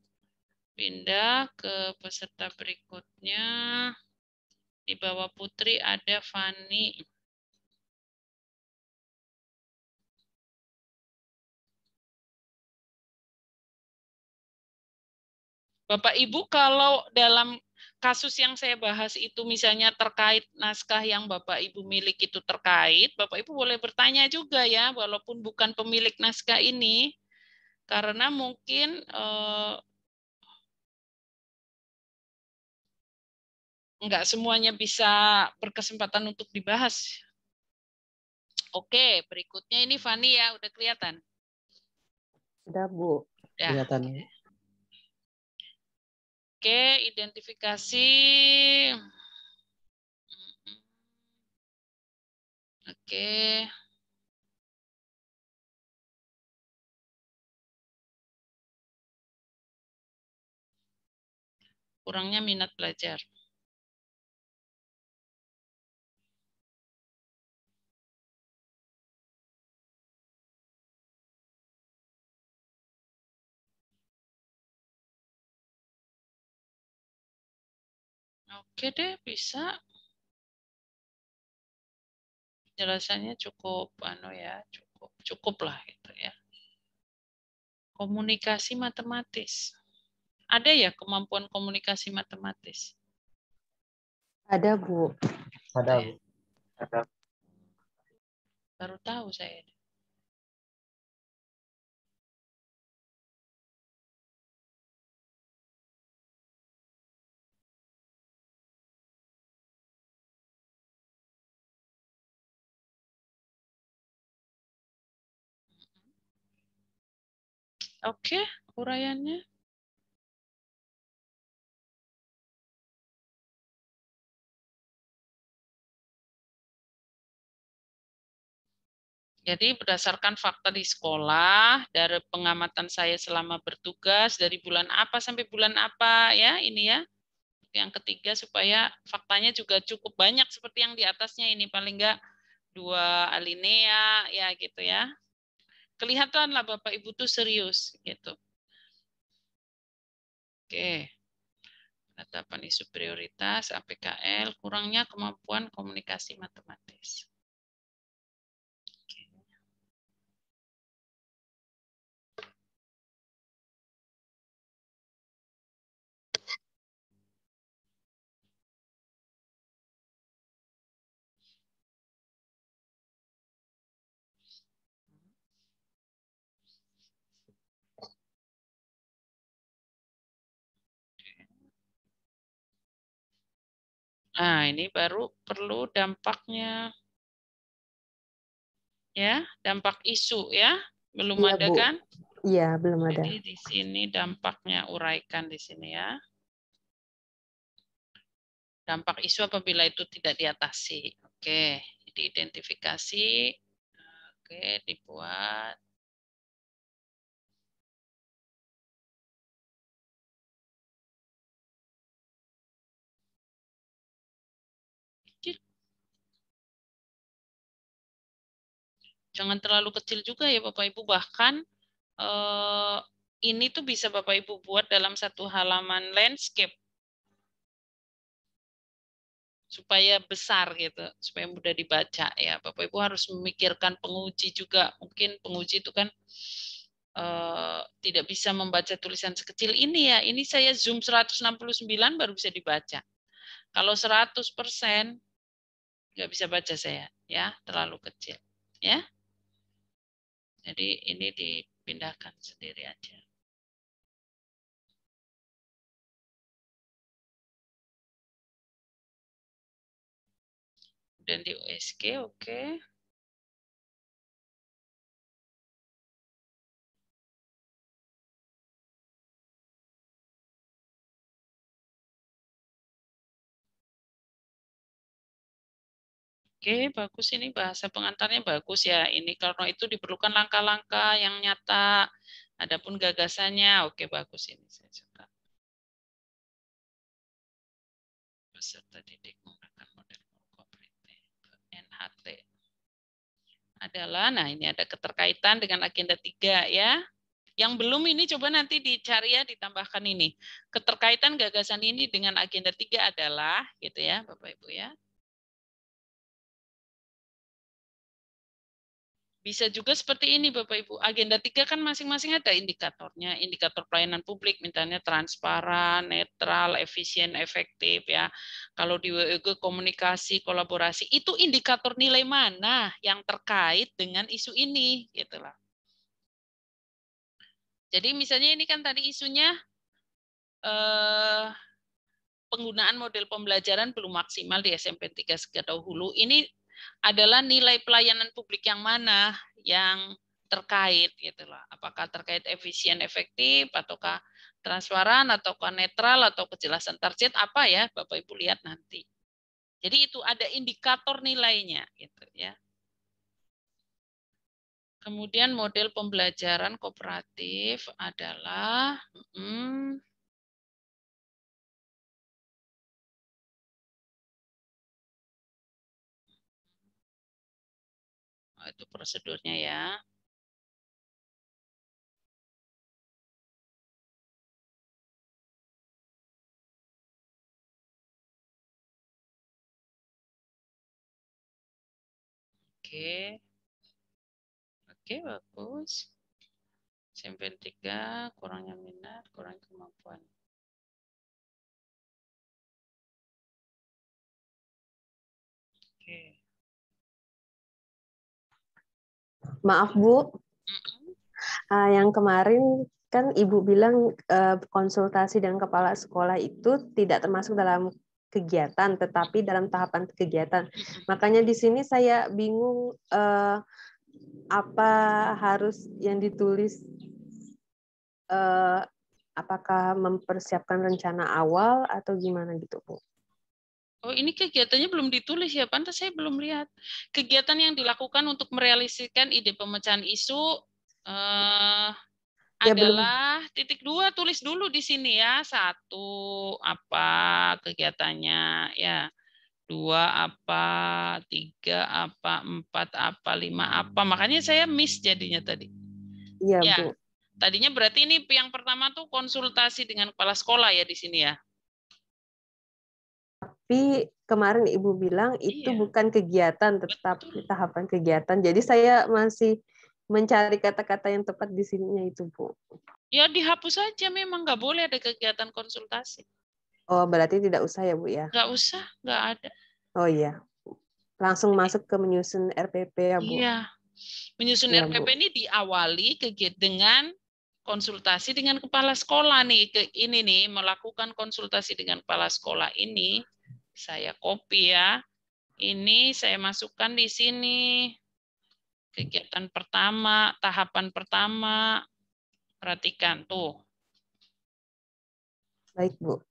Speaker 1: pindah ke peserta berikutnya. Di bawah Putri ada Fani. Bapak Ibu, kalau dalam kasus yang saya bahas itu misalnya terkait naskah yang Bapak Ibu milik itu terkait, Bapak Ibu boleh bertanya juga ya, walaupun bukan pemilik naskah ini, karena mungkin enggak semuanya bisa berkesempatan untuk dibahas. Oke, berikutnya ini Fani ya, udah kelihatan?
Speaker 5: Sudah, Bu.
Speaker 1: Ya.
Speaker 5: Kelihatan.
Speaker 1: Oke, identifikasi. Oke. Kurangnya minat belajar. Oke deh, bisa. Penjelasannya cukup cukup lah gitu ya. Komunikasi matematis. Ada ya kemampuan komunikasi matematis?
Speaker 5: Ada, Bu.
Speaker 2: Ada, Bu. Ada.
Speaker 1: Baru tahu saya. Oke, uraiannya. Jadi berdasarkan fakta di sekolah, dari pengamatan saya selama bertugas, dari bulan apa sampai bulan apa, ya ini ya. Yang ketiga, supaya faktanya juga cukup banyak seperti yang di atasnya ini, paling enggak 2 alinea, ya gitu ya. Kelihatanlah Bapak Ibu tuh serius, gitu. Oke. Penetapan isu prioritas, APKL, kurangnya kemampuan komunikasi matematis. Nah, ini baru perlu dampaknya. Ya, dampak isu ya. Belum
Speaker 5: Iya,
Speaker 1: ada
Speaker 5: Bu.
Speaker 1: kan?
Speaker 5: Iya, belum ada.
Speaker 1: Jadi di sini dampaknya uraikan di sini ya. Dampak isu apabila itu tidak diatasi. Oke, jadi identifikasi. Oke, dibuat. Jangan terlalu kecil juga ya Bapak Ibu, bahkan ini tuh bisa Bapak Ibu buat dalam satu halaman landscape. supaya besar gitu, supaya mudah dibaca ya. Bapak Ibu harus memikirkan penguji juga. Mungkin penguji itu kan tidak bisa membaca tulisan sekecil ini ya. Ini saya zoom 169 baru bisa dibaca. Kalau 100% nggak bisa baca saya ya, terlalu kecil ya. Jadi ini dipindahkan sendiri aja. Dan di USG oke. Oke, bagus ini bahasa pengantarnya bagus ya. Ini karena itu diperlukan langkah-langkah yang nyata. Adapun gagasannya, oke bagus ini saya suka. Peserta didik menggunakan model kooperatif NHT. Adalah, nah ini ada keterkaitan dengan agenda 3 ya. Yang belum ini coba nanti dicari ya, ditambahkan ini. Keterkaitan gagasan ini dengan agenda 3 adalah, gitu ya Bapak Ibu ya. Bisa juga seperti ini Bapak Ibu. Agenda 3 kan masing-masing ada indikatornya. Indikator pelayanan publik misalnya transparan, netral, efisien, efektif ya. Kalau di WEG komunikasi, kolaborasi, itu indikator nilai mana yang terkait dengan isu ini gitu lah. Jadi misalnya ini kan tadi isunya penggunaan model pembelajaran belum maksimal di SMP 3 Sekadau Ini adalah nilai pelayanan publik yang mana yang terkait gitu lah. Apakah terkait efisien efektif ataukah transparan ataukah netral atau kejelasan target apa ya Bapak Ibu lihat nanti. Jadi itu ada indikator nilainya gitu ya. Kemudian model pembelajaran kooperatif adalah itu prosedurnya ya. Oke. Oke, bagus. SMP 3, kurangnya minat, kurang kemampuan. Oke.
Speaker 5: Maaf Bu, yang kemarin kan Ibu bilang konsultasi dengan kepala sekolah itu tidak termasuk dalam kegiatan, tetapi dalam tahapan kegiatan. Makanya di sini saya bingung apa harus yang ditulis, apakah mempersiapkan rencana awal atau gimana gitu Bu?
Speaker 1: Oh, ini kegiatannya belum ditulis ya, pantas saya belum lihat. Kegiatan yang dilakukan untuk merealisasikan ide pemecahan isu adalah titik 2, tulis dulu di sini ya. 1, apa kegiatannya ya. 2 apa, 3 apa, 4 apa, 5 apa. Makanya saya miss jadinya tadi.
Speaker 5: Iya
Speaker 1: ya,
Speaker 5: Bu.
Speaker 1: Tadinya berarti ini yang pertama tuh konsultasi dengan kepala sekolah ya di sini ya.
Speaker 5: Tapi kemarin Ibu bilang itu bukan kegiatan, tetap
Speaker 1: Betul.
Speaker 5: tahapan kegiatan. Jadi saya masih mencari kata-kata yang tepat di sininya itu, Bu.
Speaker 1: Ya dihapus saja, memang nggak boleh ada kegiatan konsultasi.
Speaker 5: Oh, berarti tidak usah ya, Bu ya?
Speaker 1: Nggak usah, nggak ada.
Speaker 5: Oh iya. Langsung masuk ke menyusun RPP ya, Bu?
Speaker 1: Iya. Menyusun
Speaker 5: ya,
Speaker 1: RPP
Speaker 5: Bu.
Speaker 1: ini diawali dengan konsultasi dengan kepala sekolah nih. Ini nih, melakukan konsultasi dengan kepala sekolah ini. Saya copy ya. Ini saya masukkan di sini. Kegiatan pertama, tahapan pertama. Perhatikan tuh.
Speaker 5: Baik, Bu.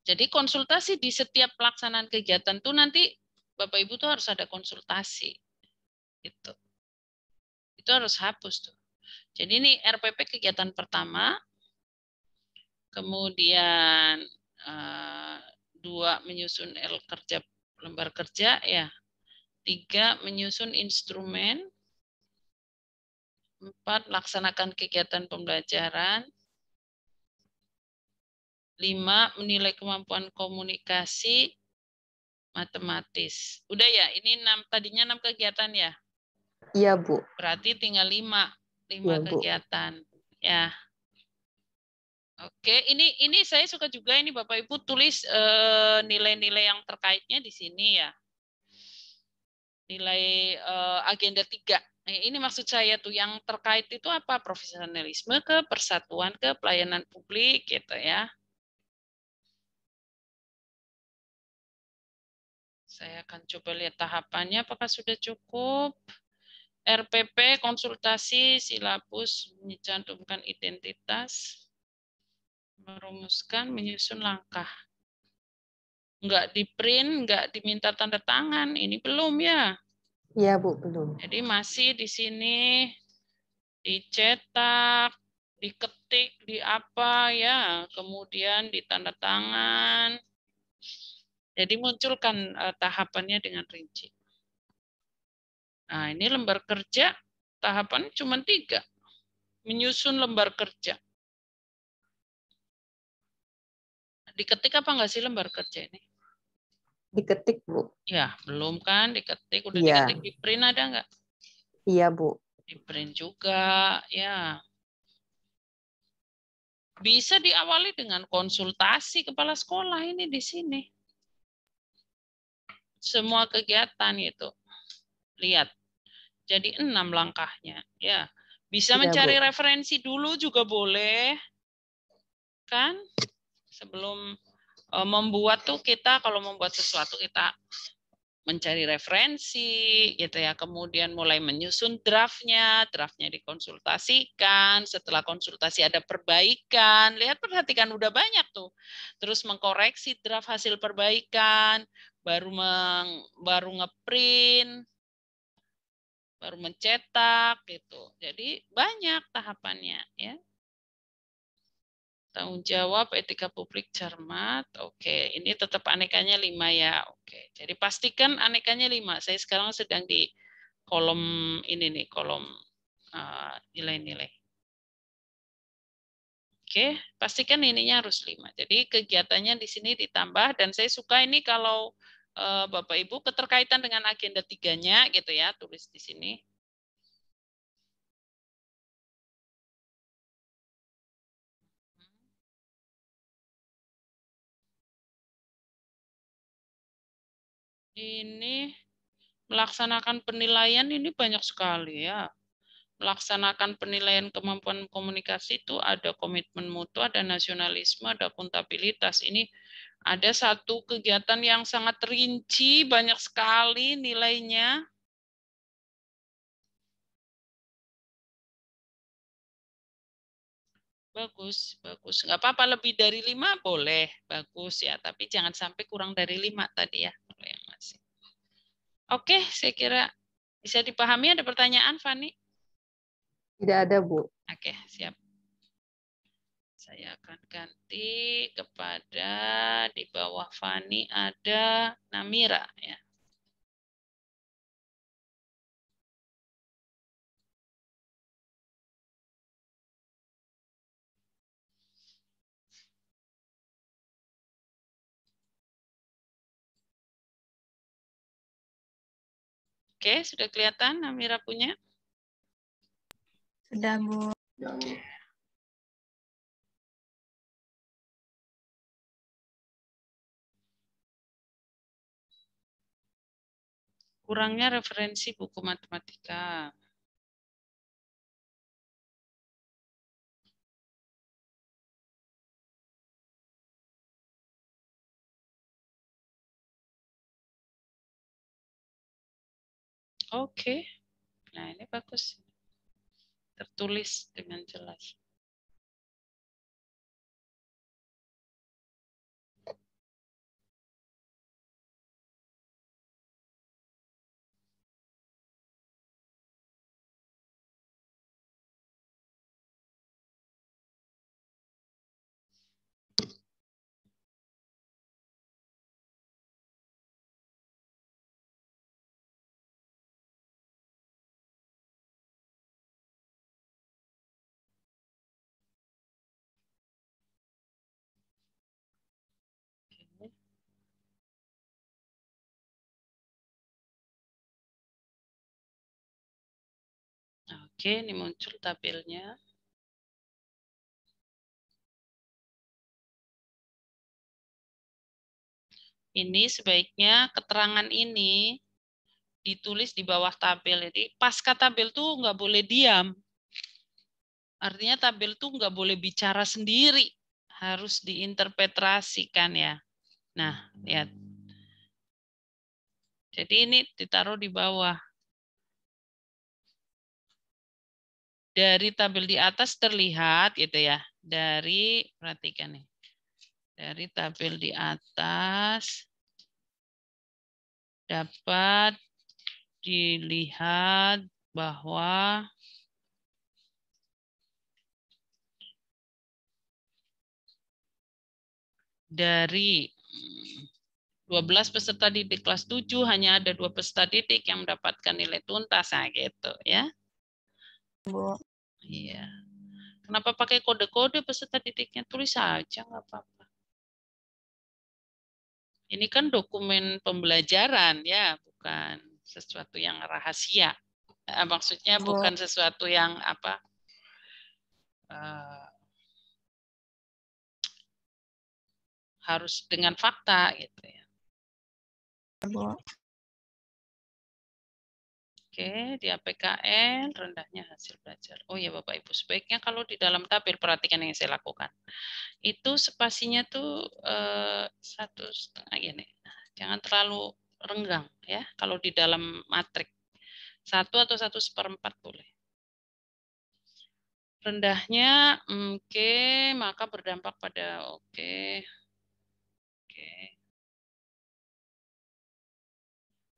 Speaker 1: Jadi konsultasi di setiap pelaksanaan kegiatan tuh nanti Bapak Ibu tuh harus ada konsultasi. Gitu. Itu harus hapus tuh. Jadi ini RPP kegiatan pertama. Kemudian 2 menyusun lembar kerja ya. 3 menyusun instrumen. 4 laksanakan kegiatan pembelajaran. 5 menilai kemampuan komunikasi. matematis. Udah ya, ini tadinya 6 kegiatan ya?
Speaker 5: Iya, Bu.
Speaker 1: Berarti tinggal 5
Speaker 5: Iya, Bu.
Speaker 1: kegiatan. Ya. Oke, ini saya suka juga ini Bapak Ibu tulis nilai-nilai yang terkaitnya di sini ya. Nilai agenda 3. Ini maksud saya tuh yang terkait itu apa? Profesionalisme ke persatuan ke pelayanan publik gitu ya. Saya akan coba lihat tahapannya apakah sudah cukup. RPP, konsultasi, silabus, mencantumkan identitas, merumuskan, menyusun langkah. Enggak di print, enggak diminta tanda tangan. Ini belum ya.
Speaker 5: Iya, Bu, belum.
Speaker 1: Jadi masih di sini dicetak, diketik, di apa ya, kemudian ditanda tangan. Jadi munculkan tahapannya dengan rinci. Nah, ini lembar kerja, tahapan cuma 3. Menyusun lembar kerja. Diketik apa enggak sih lembar kerja ini?
Speaker 5: Diketik, Bu.
Speaker 1: Ya, belum kan, diketik. Udah
Speaker 5: Iya.
Speaker 1: diketik di print ada enggak?
Speaker 5: Iya, Bu.
Speaker 1: Di print juga, ya. Bisa diawali dengan konsultasi kepala sekolah ini di sini. Semua kegiatan itu. Lihat. Jadi 6 langkahnya. Ya. Bisa
Speaker 5: Iya,
Speaker 1: mencari
Speaker 5: Bu.
Speaker 1: referensi dulu juga boleh. Kan? Sebelum membuat tuh kita kalau membuat sesuatu kita mencari referensi gitu ya, kemudian mulai menyusun draftnya dikonsultasikan, setelah konsultasi ada perbaikan, perhatikan udah banyak tuh, terus mengkoreksi draft hasil perbaikan, baru ngeprint, baru mencetak gitu, jadi banyak tahapannya ya. Tanggung jawab, etika publik, cermat. Oke, ini tetap anekanya 5 ya. Oke, jadi pastikan anekanya 5. Saya sekarang sedang di kolom ini nih, kolom nilai-nilai. Oke, pastikan ininya harus 5. Jadi kegiatannya di sini ditambah, dan saya suka ini kalau Bapak Ibu keterkaitan dengan agenda 3-nya gitu ya, tulis di sini. Ini melaksanakan penilaian ini banyak sekali ya. Melaksanakan penilaian kemampuan komunikasi itu ada komitmen mutu, ada nasionalisme, ada akuntabilitas. Ini ada satu kegiatan yang sangat rinci, banyak sekali nilainya. Bagus, bagus. Nggak apa-apa, lebih dari 5 boleh, bagus ya. Tapi jangan sampai kurang dari 5 tadi ya. Kalau yang masih. Oke, saya kira bisa dipahami. Ada pertanyaan, Fani?
Speaker 5: Tidak ada, Bu.
Speaker 1: Oke, siap. Saya akan ganti kepada di bawah Fani ada Namira ya. Oke, sudah kelihatan Namira punya?
Speaker 4: Sudah, Bu.
Speaker 1: Kurangnya referensi buku matematika. Oke, nah ini bagus. Tertulis dengan jelas. Oke, ini muncul tabelnya. Ini sebaiknya keterangan ini ditulis di bawah tabel. Jadi pasca tabel tuh nggak boleh diam. Artinya tabel tuh nggak boleh bicara sendiri. Harus diinterpretasikan ya. Nah, lihat. Jadi ini ditaruh di bawah. Dari tabel di atas terlihat gitu ya. Dari, perhatikan nih. Dari tabel di atas dapat dilihat bahwa dari 12 peserta didik kelas 7 hanya ada 2 peserta didik yang mendapatkan nilai tuntas, nah gitu ya.
Speaker 4: Bu.
Speaker 1: Iya. Kenapa pakai kode-kode peserta didiknya? Tulis saja nggak apa-apa. Ini kan dokumen pembelajaran ya, bukan sesuatu yang rahasia. Maksudnya
Speaker 4: Bu.
Speaker 1: bukan sesuatu yang apa? Harus dengan fakta gitu ya.
Speaker 4: Bu.
Speaker 1: Oke, di APKN rendahnya hasil belajar. Oh ya Bapak Ibu, sebaiknya kalau di dalam tabel perhatikan yang saya lakukan. Itu spasinya tuh 1,5 gini. Jangan terlalu renggang ya. Kalau di dalam matrik 1 atau 1/4 boleh. Rendahnya oke, maka berdampak pada oke.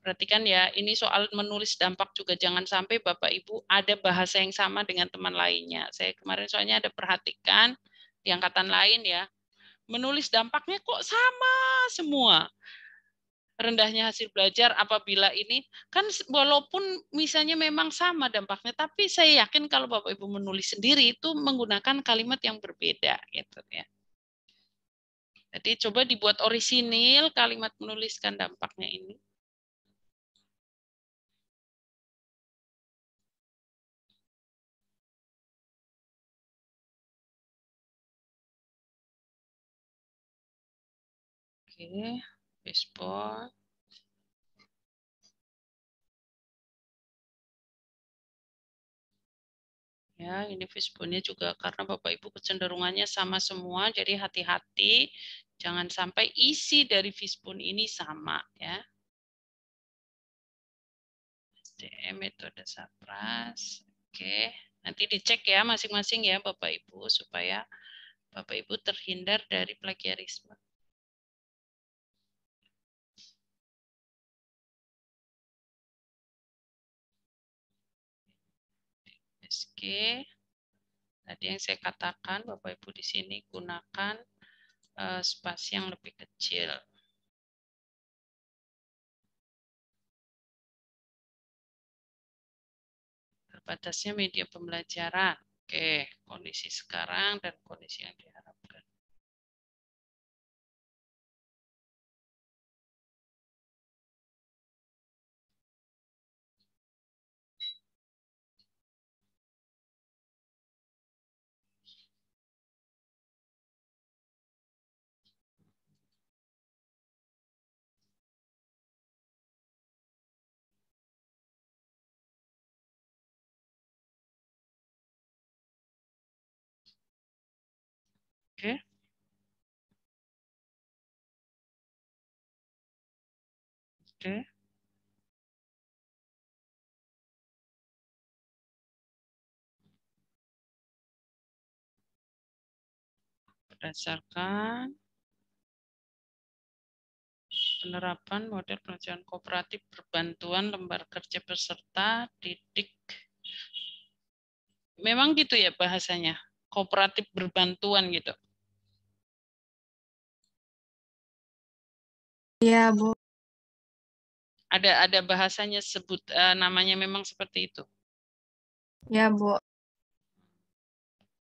Speaker 1: Perhatikan ya, ini soal menulis dampak juga jangan sampai Bapak Ibu ada bahasa yang sama dengan teman lainnya. Saya kemarin soalnya ada perhatikan di angkatan lain ya, menulis dampaknya kok sama semua. Rendahnya hasil belajar apabila ini, kan walaupun misalnya memang sama dampaknya, tapi saya yakin kalau Bapak Ibu menulis sendiri itu menggunakan kalimat yang berbeda gitu ya. Jadi coba dibuat orisinil kalimat menuliskan dampaknya ini. Oke, baseball. Ya, ini fishbone-nya juga karena Bapak Ibu kecenderungannya sama semua, jadi hati-hati jangan sampai isi dari fishbone ini sama ya. SDM metode Sapras. Oke, nanti dicek ya masing-masing ya Bapak Ibu supaya Bapak Ibu terhindar dari plagiarisme. SG. Tadi yang saya katakan Bapak Ibu di sini gunakan spasi yang lebih kecil. Terbatasnya media pembelajaran. Oke, kondisi sekarang dan kondisi yang diharapkan. Oke. Oke. Berdasarkan penerapan model pelajaran kooperatif berbantuan lembar kerja peserta didik. Memang gitu ya bahasanya, kooperatif berbantuan gitu.
Speaker 4: Iya, Bu.
Speaker 1: Ada bahasanya sebut namanya memang seperti itu.
Speaker 4: Ya, Bu.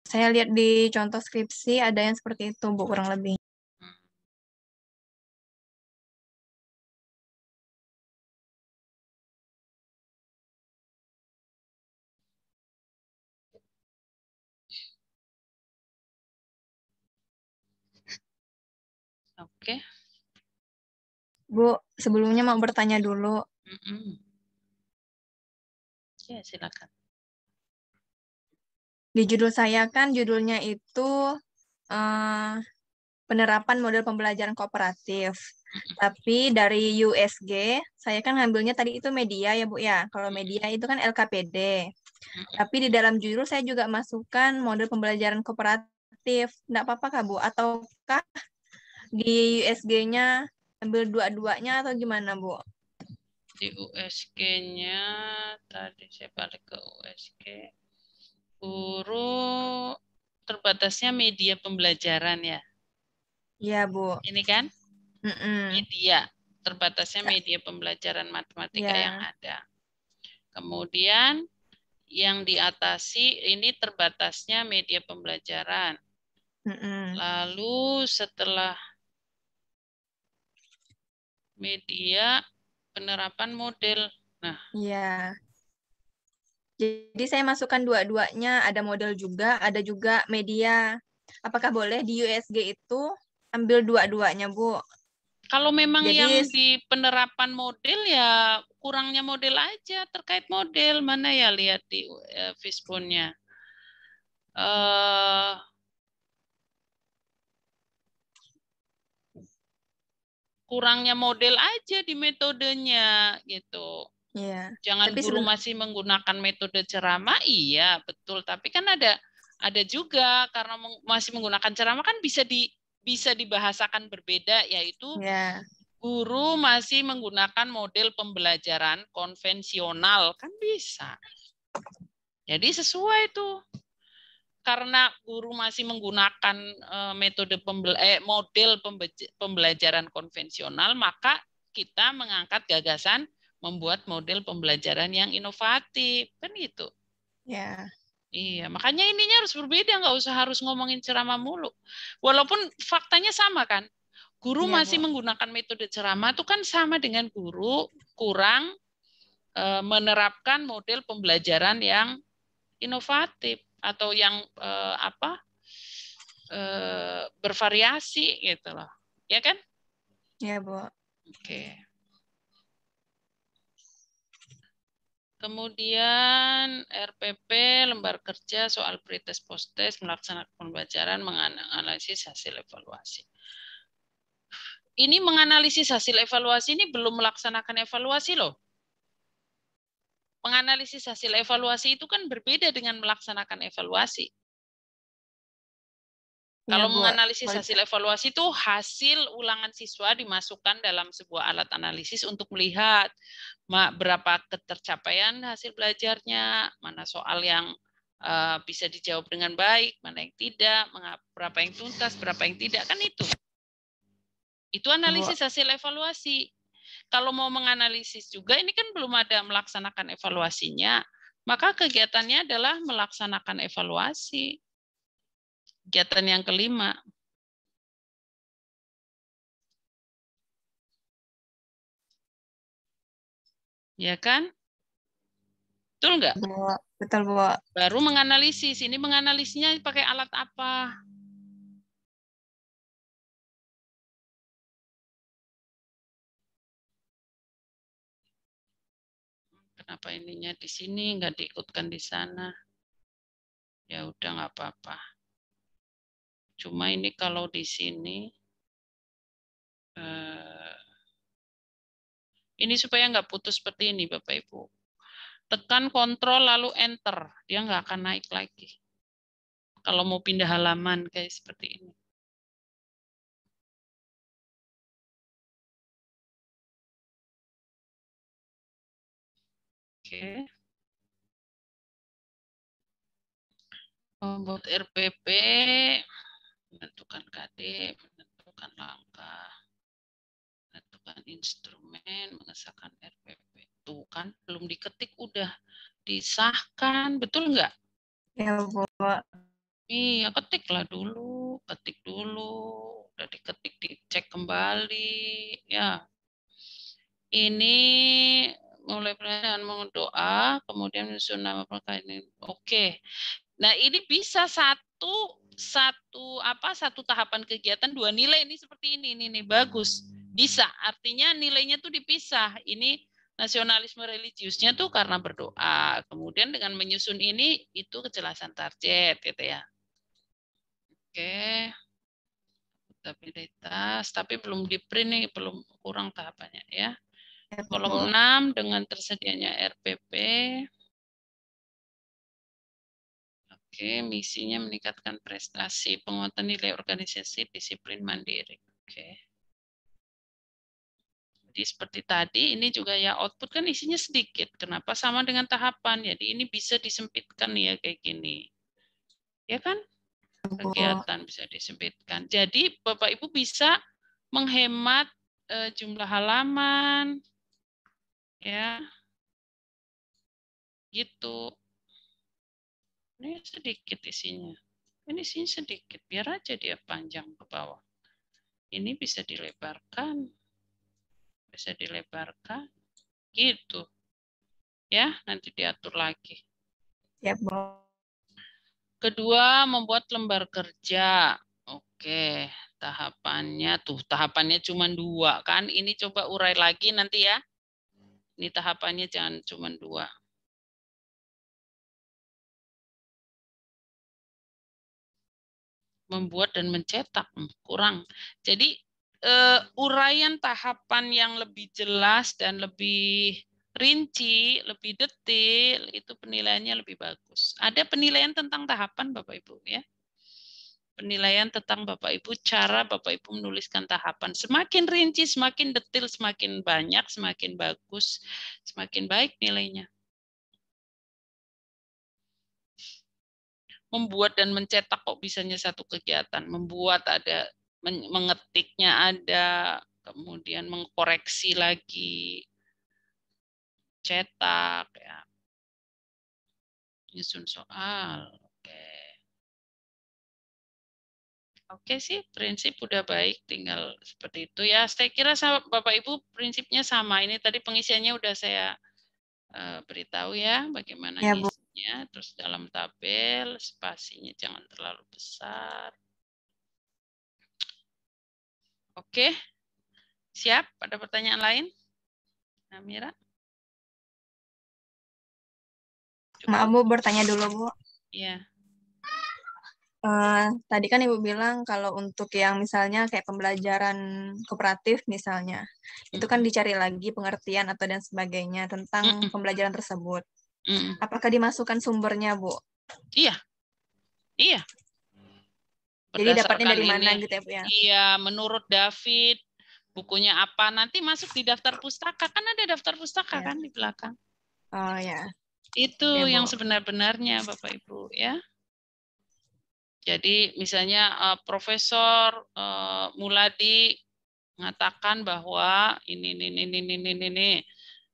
Speaker 4: Saya lihat di contoh skripsi ada yang seperti itu, Bu, kurang lebih.
Speaker 1: Oke.
Speaker 6: Bu, sebelumnya mau bertanya dulu.
Speaker 1: Ya, silakan.
Speaker 6: Di judul saya kan judulnya itu penerapan model pembelajaran kooperatif. Tapi dari USG, saya kan ngambilnya tadi itu media ya Bu ya. Kalau media itu kan LKPD. Tapi di dalam judul saya juga masukkan model pembelajaran kooperatif. Enggak apa-apa Kak Bu? Ataukah di USG-nya ambil dua-duanya atau gimana Bu?
Speaker 1: Di USG-nya, tadi saya balik ke USG. Guru terbatasnya media pembelajaran ya?
Speaker 6: Iya Bu.
Speaker 1: Ini kan? Media. Terbatasnya media pembelajaran matematika yang ada. Kemudian yang diatasi ini terbatasnya media pembelajaran. Lalu setelah media, penerapan model. Nah,
Speaker 6: iya. Jadi saya masukkan dua-duanya, ada model juga, ada juga media. Apakah boleh di USG itu ambil dua-duanya, Bu?
Speaker 1: Kalau memang
Speaker 6: Jadi,
Speaker 1: yang di penerapan model ya kurangnya model aja terkait model. Mana ya lihat di Fishbone-nya. Kurangnya model aja di metodenya gitu.
Speaker 6: Iya.
Speaker 1: Jangan guru masih menggunakan metode ceramah, iya betul. Tapi kan ada juga karena masih menggunakan ceramah kan bisa dibahasakan berbeda, yaitu guru masih menggunakan model pembelajaran konvensional kan bisa. Jadi sesuai tuh. Karena guru masih menggunakan metode model pembelajaran konvensional, maka kita mengangkat gagasan membuat model pembelajaran yang inovatif, kan gitu.
Speaker 6: Ya.
Speaker 1: Iya, makanya ininya harus berbeda, nggak usah harus ngomongin ceramah mulu. Walaupun faktanya sama kan, guru masih menggunakan metode ceramah itu kan sama dengan guru kurang menerapkan model pembelajaran yang inovatif atau yang bervariasi gitu loh, ya kan?
Speaker 6: Ya Bu.
Speaker 1: Oke. Kemudian RPP, lembar kerja soal pretest posttest, melaksanakan pembelajaran, menganalisis hasil evaluasi. Ini menganalisis hasil evaluasi ini belum melaksanakan evaluasi loh. Menganalisis hasil evaluasi itu kan berbeda dengan melaksanakan evaluasi. Kalau menganalisis hasil evaluasi itu hasil ulangan siswa dimasukkan dalam sebuah alat analisis untuk melihat berapa ketercapaian hasil belajarnya, mana soal yang bisa dijawab dengan baik, mana yang tidak, berapa yang tuntas, berapa yang tidak, kan itu. Itu analisis hasil evaluasi. Kalau mau menganalisis juga, ini kan belum ada melaksanakan evaluasinya, maka kegiatannya adalah melaksanakan evaluasi. Kegiatan yang kelima. Ya kan? Betul nggak?
Speaker 6: Betul, Bu.
Speaker 1: Baru menganalisis. Ini menganalisisnya pakai alat apa? Kenapa ininya di sini, nggak diikutkan di sana? Ya udah, nggak apa-apa. Cuma ini kalau di sini, ini supaya nggak putus seperti ini, Bapak Ibu. Tekan kontrol lalu enter, dia nggak akan naik lagi. Kalau mau pindah halaman kayak seperti ini. Oke. Membuat RPP, menentukan KD, menentukan langkah, menentukan instrumen, mengesahkan RPP. Tuh kan, belum diketik, udah disahkan, betul nggak?
Speaker 6: Ya, Bu.
Speaker 1: Iya, ketiklah dulu, ketik dulu, udah diketik, dicek kembali, ya. Ini mulai pertanyaan mendoa, kemudian menyusun nama perkara ini. Oke. Nah, ini bisa satu satu tahapan kegiatan 2 nilai ini seperti ini nih bagus. Bisa, artinya nilainya tuh dipisah. Ini nasionalisme religiusnya tuh karena berdoa. Kemudian dengan menyusun ini itu kejelasan target gitu ya. Oke. Stabilitas, tapi belum di print nih, belum kurang tahapannya ya. Kolom 6 dengan tersedianya RPP. Oke, misinya meningkatkan prestasi, penguatan nilai organisasi, disiplin mandiri. Oke. Jadi seperti tadi, ini juga ya output kan isinya sedikit. Kenapa sama dengan tahapan? Jadi ini bisa disempitkan ya kayak gini. Ya kan? Kegiatan bisa disempitkan. Jadi Bapak Ibu bisa menghemat jumlah halaman. Ya. Gitu. Ini sedikit isinya. Ini isinya sedikit, biar aja dia panjang ke bawah. Ini bisa dilebarkan. Bisa dilebarkan. Gitu. Ya, nanti diatur lagi.
Speaker 6: Ya, Bu.
Speaker 1: Kedua, membuat lembar kerja. Oke, tahapannya cuma 2 kan. Ini coba urai lagi nanti ya. Ini tahapannya jangan cuma 2. Membuat dan mencetak kurang. Jadi uraian tahapan yang lebih jelas dan lebih rinci, lebih detail itu penilaiannya lebih bagus. Ada penilaian tentang tahapan Bapak Ibu ya. Penilaian tentang Bapak Ibu, cara Bapak Ibu menuliskan tahapan. Semakin rinci, semakin detail, semakin banyak, semakin bagus, semakin baik nilainya. Membuat dan mencetak kok bisanya satu kegiatan. Membuat ada, mengetiknya ada, kemudian mengkoreksi lagi, cetak, ya. Nyusun soal. Oke sih, prinsip udah baik, tinggal seperti itu ya. Saya kira Bapak Ibu prinsipnya sama. Ini tadi pengisiannya udah saya beritahu ya, bagaimana
Speaker 6: Ya, Bu.
Speaker 1: ngisinya. Terus dalam tabel, spasinya jangan terlalu besar. Oke, siap? Ada pertanyaan lain? Namira?
Speaker 6: Maaf, Bu, bertanya dulu, Bu.
Speaker 1: Iya.
Speaker 6: Tadi kan Ibu bilang kalau untuk yang misalnya kayak pembelajaran kooperatif misalnya, itu kan dicari lagi pengertian atau dan sebagainya tentang pembelajaran tersebut. Apakah dimasukkan sumbernya, Bu?
Speaker 1: Iya. Iya.
Speaker 6: Jadi dapatnya dari mana
Speaker 1: ini,
Speaker 6: gitu ya, Bu ya?
Speaker 1: Iya, menurut David, bukunya apa, nanti masuk di daftar pustaka. Kan ada daftar pustaka
Speaker 6: Ya.
Speaker 1: kan di belakang.
Speaker 6: Oh ya.
Speaker 1: Itu
Speaker 6: Ya,
Speaker 1: yang
Speaker 6: Bu.
Speaker 1: sebenar-benarnya Bapak Ibu ya. Jadi misalnya Profesor Muladi mengatakan bahwa ini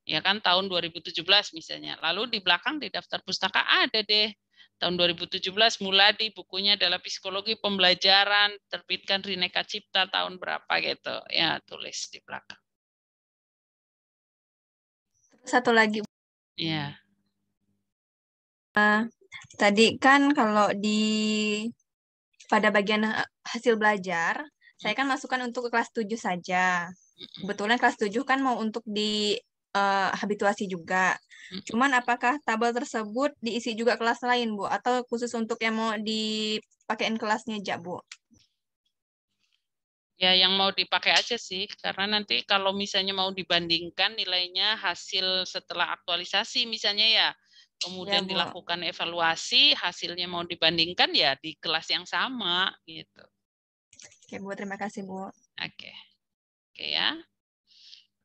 Speaker 1: ya kan tahun 2017 misalnya. Lalu di belakang di daftar pustaka ada deh tahun 2017 Muladi bukunya adalah Psikologi Pembelajaran terbitkan Rineka Cipta tahun berapa gitu. Ya, tulis di belakang.
Speaker 6: Satu lagi.
Speaker 1: Iya.
Speaker 6: Tadi kan kalau pada bagian hasil belajar, saya kan masukkan untuk ke kelas 7 saja. Kebetulan kelas 7 kan mau untuk di habituasi juga. Cuman apakah tabel tersebut diisi juga kelas lain, Bu? Atau khusus untuk yang mau dipakein kelasnya aja, Bu?
Speaker 1: Ya, yang mau dipakai aja sih, karena nanti kalau misalnya mau dibandingkan nilainya hasil setelah aktualisasi misalnya ya, kemudian
Speaker 6: Bu.
Speaker 1: dilakukan evaluasi, hasilnya mau dibandingkan ya di kelas yang sama gitu.
Speaker 6: Oke, Bu, terima kasih, Bu.
Speaker 1: Oke. Oke ya.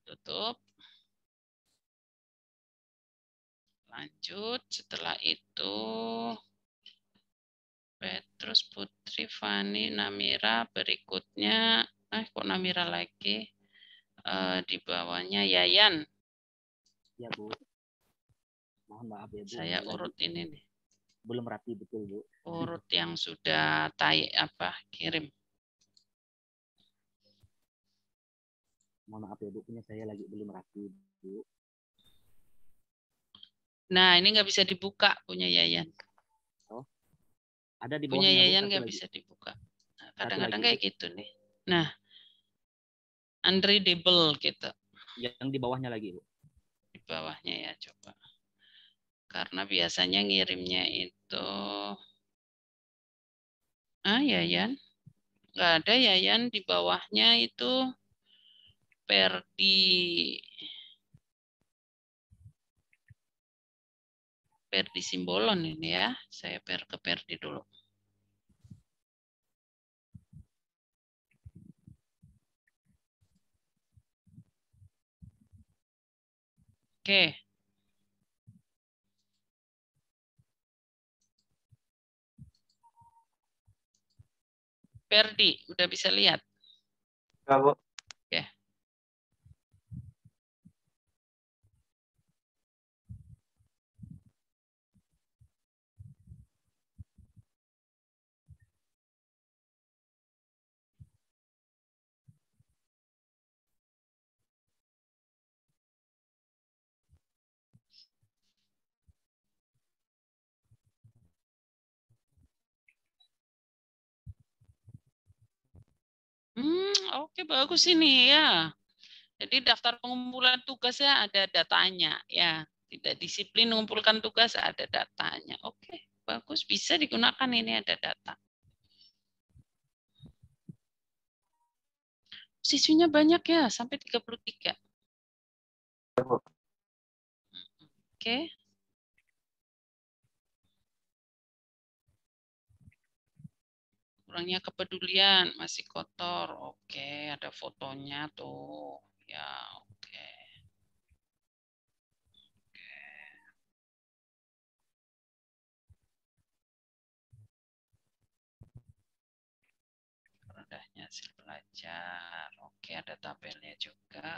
Speaker 1: Tutup. Lanjut, setelah itu Petrus, Putri, Fani, Namira, berikutnya, kok Namira lagi? Di bawahnya Yayan.
Speaker 2: Ya, Bu. Mohon maaf ya, Bu.
Speaker 1: Saya urut ini nih.
Speaker 2: Belum rapi betul, Bu.
Speaker 1: Urut yang sudah kirim.
Speaker 2: Mohon maaf ya, Bu. Punya saya lagi belum rapi, Bu.
Speaker 1: Nah, ini nggak bisa dibuka punya Yayan.
Speaker 2: Oh, Ada di
Speaker 1: Punya
Speaker 2: bawahnya, Bu,
Speaker 1: Yayan
Speaker 2: satu
Speaker 1: nggak
Speaker 2: lagi.
Speaker 1: bisa dibuka. Nah,
Speaker 2: Satu
Speaker 1: kadang-kadang
Speaker 2: lagi,
Speaker 1: kayak gitu nih. Nah, unreadable gitu.
Speaker 2: Yang di bawahnya lagi, Bu.
Speaker 1: Di bawahnya ya, coba. Karena biasanya ngirimnya itu... Yayan. Nggak ada Yayan, di bawahnya itu Perdi Simbolon ini ya. Saya ke Perdi dulu. Oke. Perdi, udah bisa lihat?
Speaker 7: Enggak, Bu.
Speaker 1: Oke. Oke, bagus ini ya. Jadi daftar pengumpulan tugasnya ada datanya ya. Tidak disiplin mengumpulkan tugas ada datanya. Oke, bagus, bisa digunakan ini ada data. Siswinya banyak ya, sampai 33. Oke. Kurangnya kepedulian, masih kotor. Oke, ada fotonya tuh. Ya, oke. Rendahnya hasil belajar. Oke, ada tabelnya juga.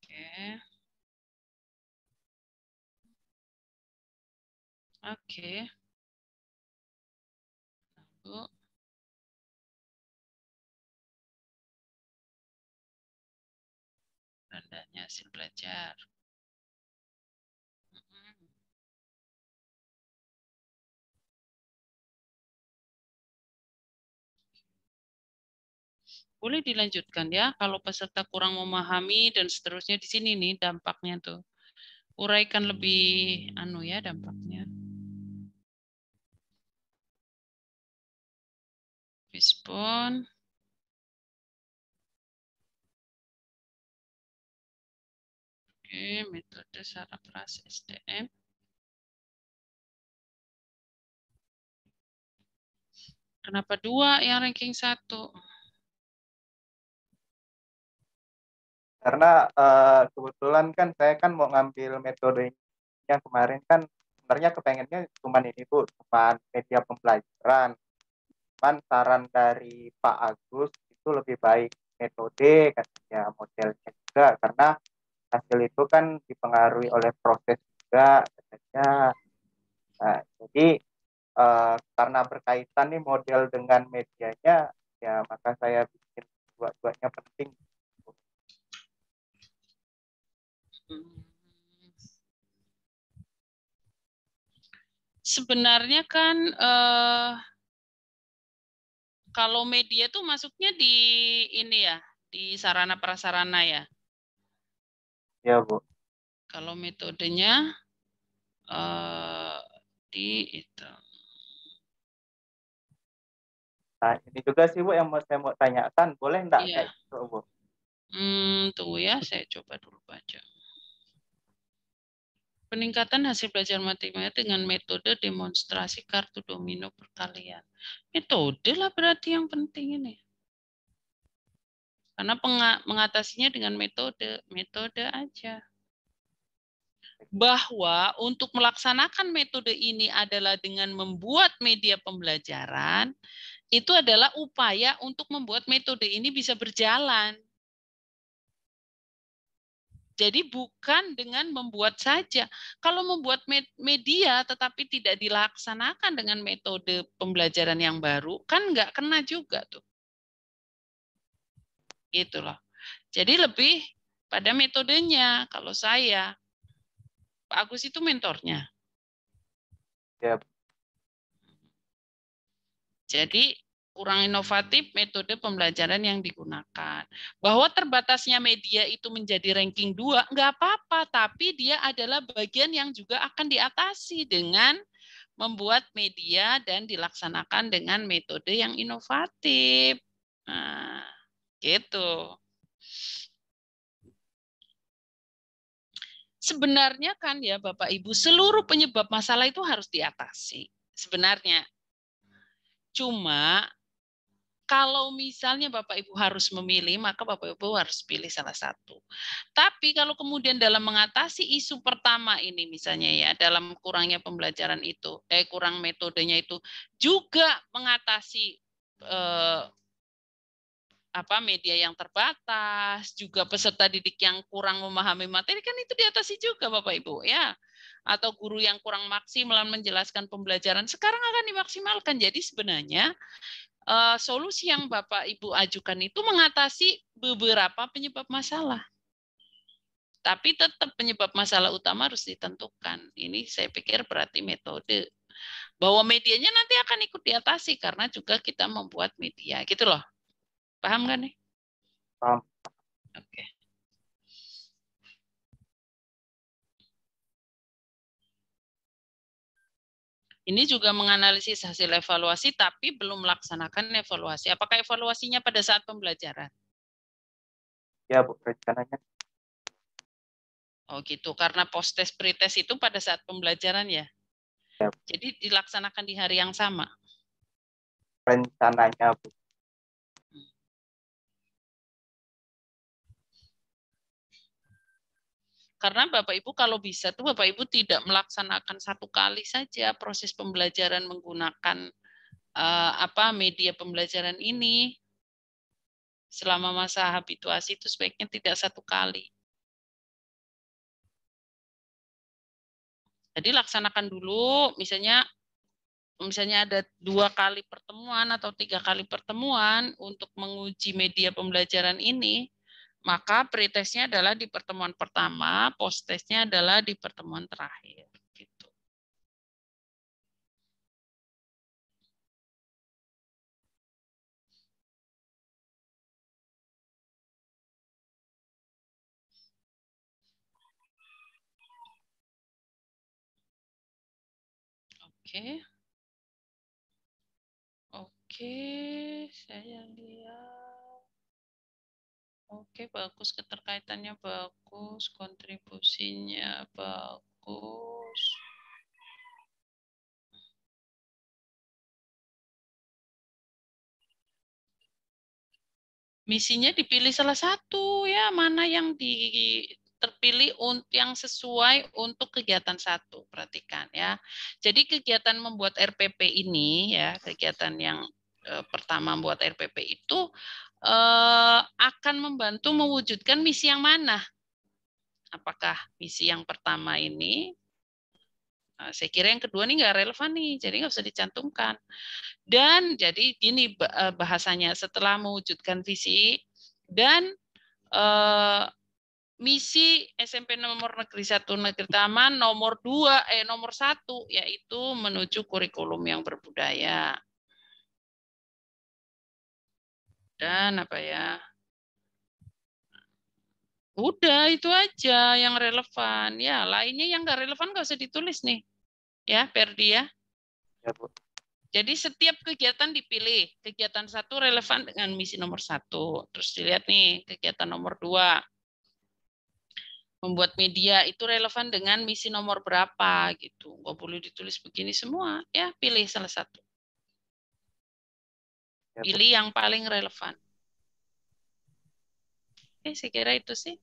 Speaker 1: Oke. Oke. Bu. Rendahnya hasil belajar. Boleh dilanjutkan ya, kalau peserta kurang memahami dan seterusnya di sini nih dampaknya tuh. Uraikan lebih ya dampaknya. Respon. Oke, metode saraf ras SDM. Kenapa 2 yang ranking 1?
Speaker 7: Karena kebetulan kan saya kan mau ngambil metode yang kemarin kan sebenarnya kepengennya cuman ini, Bu, cuman media pembelajaran. Cuman saran dari Pak Agus itu lebih baik metode katanya, modelnya juga, karena hasil itu kan dipengaruhi oleh proses juga katanya. Nah, jadi karena berkaitan nih model dengan medianya, ya maka saya bikin dua-duanya penting.
Speaker 1: Sebenarnya kan kalau media tuh masuknya di ini ya, di sarana prasarana ya.
Speaker 7: Ya, Bu.
Speaker 1: Kalau metodenya di itu.
Speaker 7: Nah, ini juga sih, Bu, yang saya mau tanyakan, boleh enggak
Speaker 1: Iya.
Speaker 7: kayak gitu, Bu?
Speaker 1: Tunggu ya, saya coba dulu baca. Peningkatan hasil belajar matematika dengan metode demonstrasi kartu domino perkalian. Metode lah berarti yang penting ini. Karena mengatasinya dengan metode aja. Bahwa untuk melaksanakan metode ini adalah dengan membuat media pembelajaran, itu adalah upaya untuk membuat metode ini bisa berjalan. Jadi bukan dengan membuat saja. Kalau membuat media tetapi tidak dilaksanakan dengan metode pembelajaran yang baru, kan nggak kena juga tuh. Gitu loh. Jadi lebih pada metodenya. Kalau saya, Pak Agus itu mentornya.
Speaker 7: Ya.
Speaker 1: Jadi kurang inovatif metode pembelajaran yang digunakan. Bahwa terbatasnya media itu menjadi ranking 2, nggak apa-apa, tapi dia adalah bagian yang juga akan diatasi dengan membuat media dan dilaksanakan dengan metode yang inovatif. Nah, gitu. Sebenarnya kan ya Bapak Ibu, seluruh penyebab masalah itu harus diatasi. Sebenarnya. Cuma kalau misalnya Bapak Ibu harus memilih, maka Bapak Ibu harus pilih salah satu. Tapi kalau kemudian dalam mengatasi isu pertama ini misalnya ya, dalam kurangnya pembelajaran itu, kurang metodenya itu, juga mengatasi media yang terbatas, juga peserta didik yang kurang memahami materi, kan itu diatasi juga Bapak Ibu ya. Atau guru yang kurang maksimal menjelaskan pembelajaran, sekarang akan dimaksimalkan. Jadi sebenarnya solusi yang Bapak Ibu ajukan itu mengatasi beberapa penyebab masalah. Tapi tetap penyebab masalah utama harus ditentukan. Ini saya pikir berarti metode. Bahwa medianya nanti akan ikut diatasi karena juga kita membuat media. Gitu loh. Paham nggak nih?
Speaker 7: Paham.
Speaker 1: Oke. Ini juga menganalisis hasil evaluasi, tapi belum melaksanakan evaluasi. Apakah evaluasinya pada saat pembelajaran?
Speaker 7: Ya, Bu, rencananya.
Speaker 1: Oh gitu, karena post-test pre-test itu pada saat pembelajaran ya?
Speaker 7: Ya.
Speaker 1: Jadi dilaksanakan di hari yang sama?
Speaker 7: Rencananya, Bu.
Speaker 1: Karena Bapak Ibu kalau bisa tuh Bapak Ibu tidak melaksanakan satu kali saja proses pembelajaran menggunakan media pembelajaran ini. Selama masa habituasi itu sebaiknya tidak satu kali. Jadi laksanakan dulu, misalnya ada 2 kali pertemuan atau 3 kali pertemuan untuk menguji media pembelajaran ini, maka pretestnya adalah di pertemuan pertama, post-testnya adalah di pertemuan terakhir. Gitu. Oke. Oke, saya lihat. Oke, bagus, keterkaitannya bagus, kontribusinya bagus. Misinya dipilih salah satu ya, mana yang terpilih yang sesuai untuk kegiatan satu, perhatikan ya. Jadi kegiatan membuat RPP ini ya, kegiatan yang pertama membuat RPP itu akan membantu mewujudkan misi yang mana? Apakah misi yang pertama ini? Saya kira yang kedua ini nggak relevan nih, jadi nggak usah dicantumkan. Dan jadi gini bahasanya, setelah mewujudkan visi dan misi SMP nomor negeri 1 negeri Taman nomor 1 yaitu menuju kurikulum yang berbudaya. Dan apa ya? Udah itu aja yang relevan. Ya, lainnya yang nggak relevan nggak usah ditulis nih. Ya, Perdi ya.
Speaker 7: Ya, Bu.
Speaker 1: Jadi setiap kegiatan dipilih. Kegiatan 1 relevan dengan misi nomor 1. Terus dilihat nih, kegiatan nomor 2. Membuat media itu relevan dengan misi nomor berapa gitu. Nggak boleh ditulis begini semua. Ya, pilih salah satu.
Speaker 7: Ya, Bu.
Speaker 1: Pilih yang paling relevan. Oke, saya kira itu sih.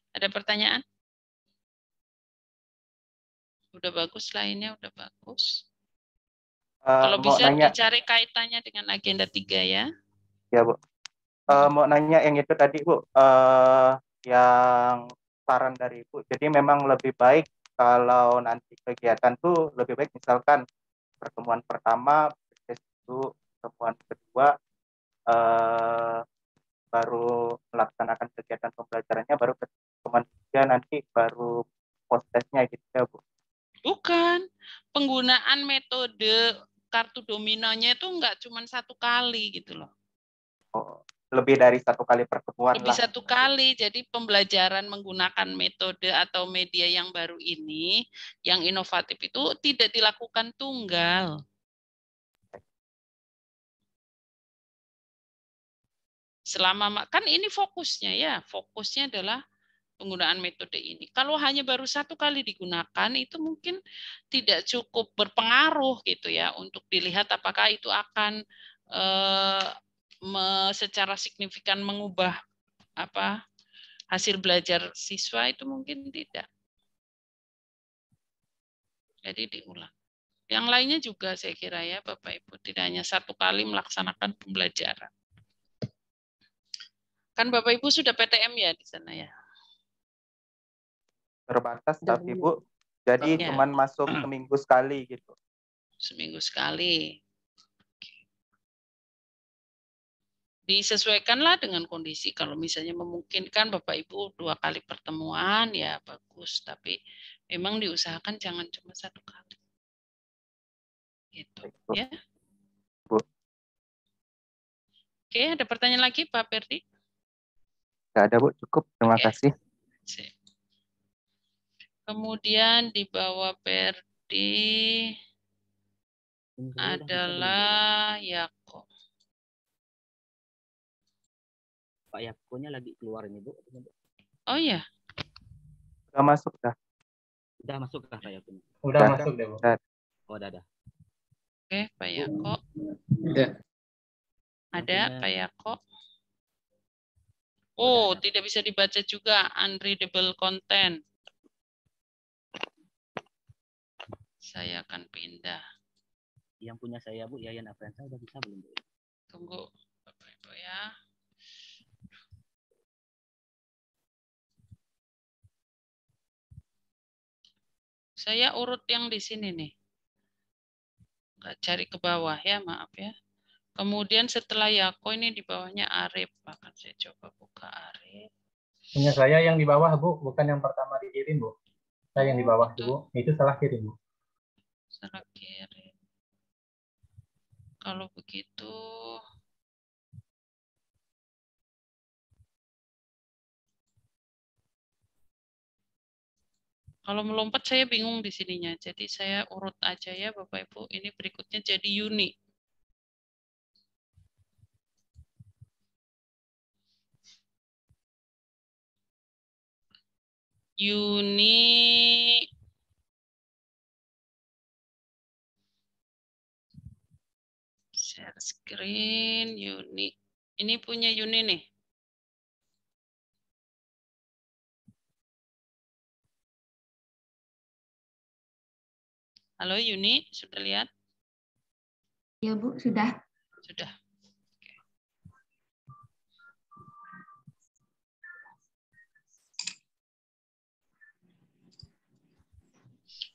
Speaker 1: Ada pertanyaan? Udah bagus, lainnya udah bagus. Kalau
Speaker 7: Mau
Speaker 1: bisa
Speaker 7: nanya,
Speaker 1: dicari kaitannya dengan agenda 3 ya.
Speaker 7: ya, Bu. Mau nanya yang itu tadi, Bu. Yang saran dari Ibu. Jadi memang lebih baik kalau nanti kegiatan tuh lebih baik misalkan pertemuan pertama, pertemuan kedua, baru melaksanakan kegiatan pembelajarannya, baru pertemuan ketiga nanti baru post testnya gitu ya, Bu.
Speaker 1: Bukan. Penggunaan metode kartu dominonya itu nggak cuma satu kali gitu loh.
Speaker 7: Oh, lebih dari satu kali pertemuan
Speaker 1: Lebih
Speaker 7: lah.
Speaker 1: satu kali. Jadi pembelajaran menggunakan metode atau media yang baru ini, yang inovatif itu tidak dilakukan tunggal. Selama kan ini fokusnya ya, fokusnya adalah penggunaan metode ini. Kalau hanya baru satu kali digunakan, itu mungkin tidak cukup berpengaruh gitu ya untuk dilihat apakah itu akan secara signifikan mengubah apa hasil belajar siswa, itu mungkin tidak. Jadi diulang. Yang lainnya juga saya kira ya Bapak Ibu, tidak hanya satu kali melaksanakan pembelajaran. Kan Bapak Ibu sudah PTM ya di sana ya?
Speaker 7: Terbatas tapi Bu, jadi
Speaker 1: Ya.
Speaker 7: cuman masuk seminggu sekali gitu.
Speaker 1: Seminggu sekali. Disesuaikanlah dengan kondisi. Kalau misalnya memungkinkan Bapak Ibu 2 kali pertemuan, ya bagus. Tapi memang diusahakan jangan cuma 1 kali. Gitu. Ya.
Speaker 7: Bu.
Speaker 1: Oke, ada pertanyaan lagi Pak Perdi?
Speaker 7: Nggak ada Bu, cukup. Terima kasih.
Speaker 1: Kemudian di bawah Perdi adalah Yako.
Speaker 2: Pak Yakonya lagi keluar ini Bu.
Speaker 1: Oh ya.
Speaker 7: Udah masuk dah.
Speaker 2: Udah masuk kah Pak Yakonya?
Speaker 8: Udah masuk deh Bu.
Speaker 2: Oh, ada.
Speaker 1: Oke, Pak Yako.
Speaker 8: Ya.
Speaker 1: Ada Pak Yako. Oh, tidak bisa dibaca juga, unreadable content. Saya akan pindah.
Speaker 2: Yang punya saya Bu, Yayan Afrensa udah bisa belum Bu?
Speaker 1: Tunggu Bapak Ibu ya. Saya urut yang di sini nih. Nggak cari ke bawah ya, maaf ya. Kemudian setelah Yako ini di bawahnya Arif. Bahkan saya coba buka Arif.
Speaker 8: Punya saya yang di bawah Bu, bukan yang pertama dikirim Bu. Saya yang di bawah Bu, itu salah kirim Bu.
Speaker 1: Salah kirim. Kalau begitu kalau melompat saya bingung di sininya. Jadi saya urut aja ya Bapak Ibu. Ini berikutnya jadi Yuni. Yuni share screen Yuni. Ini punya Yuni nih. Halo Yuni, sudah lihat?
Speaker 9: Ya Bu, sudah.
Speaker 1: Sudah. Oke.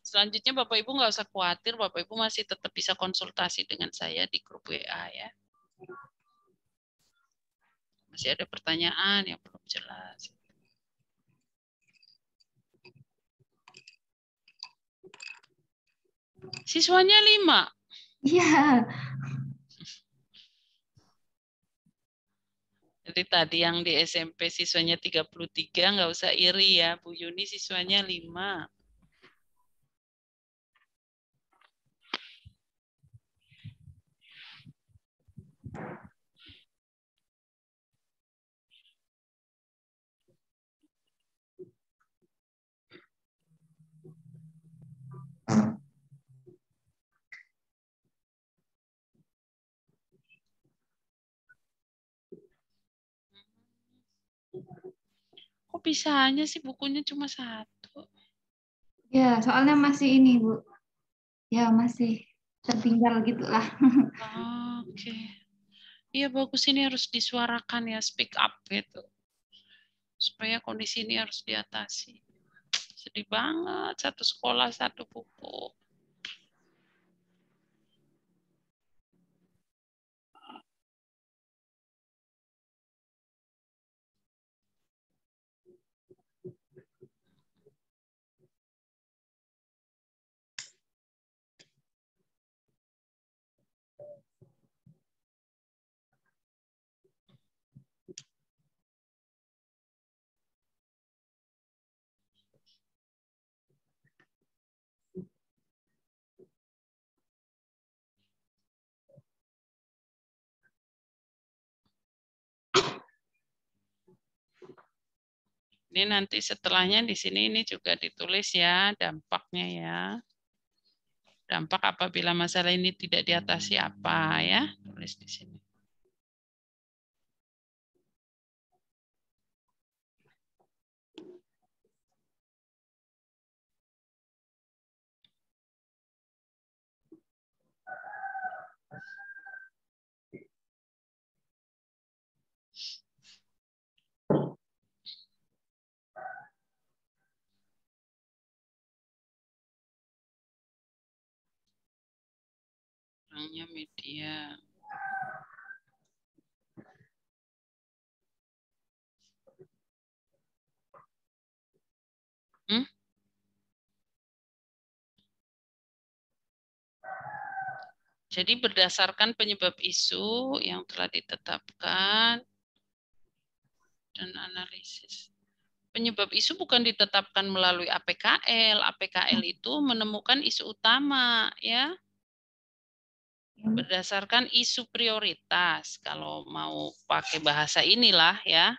Speaker 1: Selanjutnya Bapak Ibu nggak usah khawatir, Bapak Ibu masih tetap bisa konsultasi dengan saya di grup WA ya. Masih ada pertanyaan yang belum jelas. Siswanya 5.
Speaker 9: Iya.
Speaker 1: Jadi tadi yang di SMP siswanya 33, nggak usah iri ya. Bu Yuni siswanya 5. Kok bisanya sih bukunya cuma 1?
Speaker 9: Ya, soalnya masih ini, Bu. Ya, masih tertinggal gitulah.
Speaker 1: Oke. Iya bagus, ini harus disuarakan ya, speak up gitu. Supaya kondisi ini harus diatasi. Sedih banget, satu sekolah, satu buku. Ini nanti setelahnya di sini ini juga ditulis ya dampaknya ya. Dampak apabila masalah ini tidak diatasi apa ya, tulis di sini. Kurangnya media. Jadi berdasarkan penyebab isu yang telah ditetapkan dan analisis. Penyebab isu bukan ditetapkan melalui APKL. APKL itu menemukan isu utama ya. Berdasarkan isu prioritas. Kalau mau pakai bahasa inilah ya.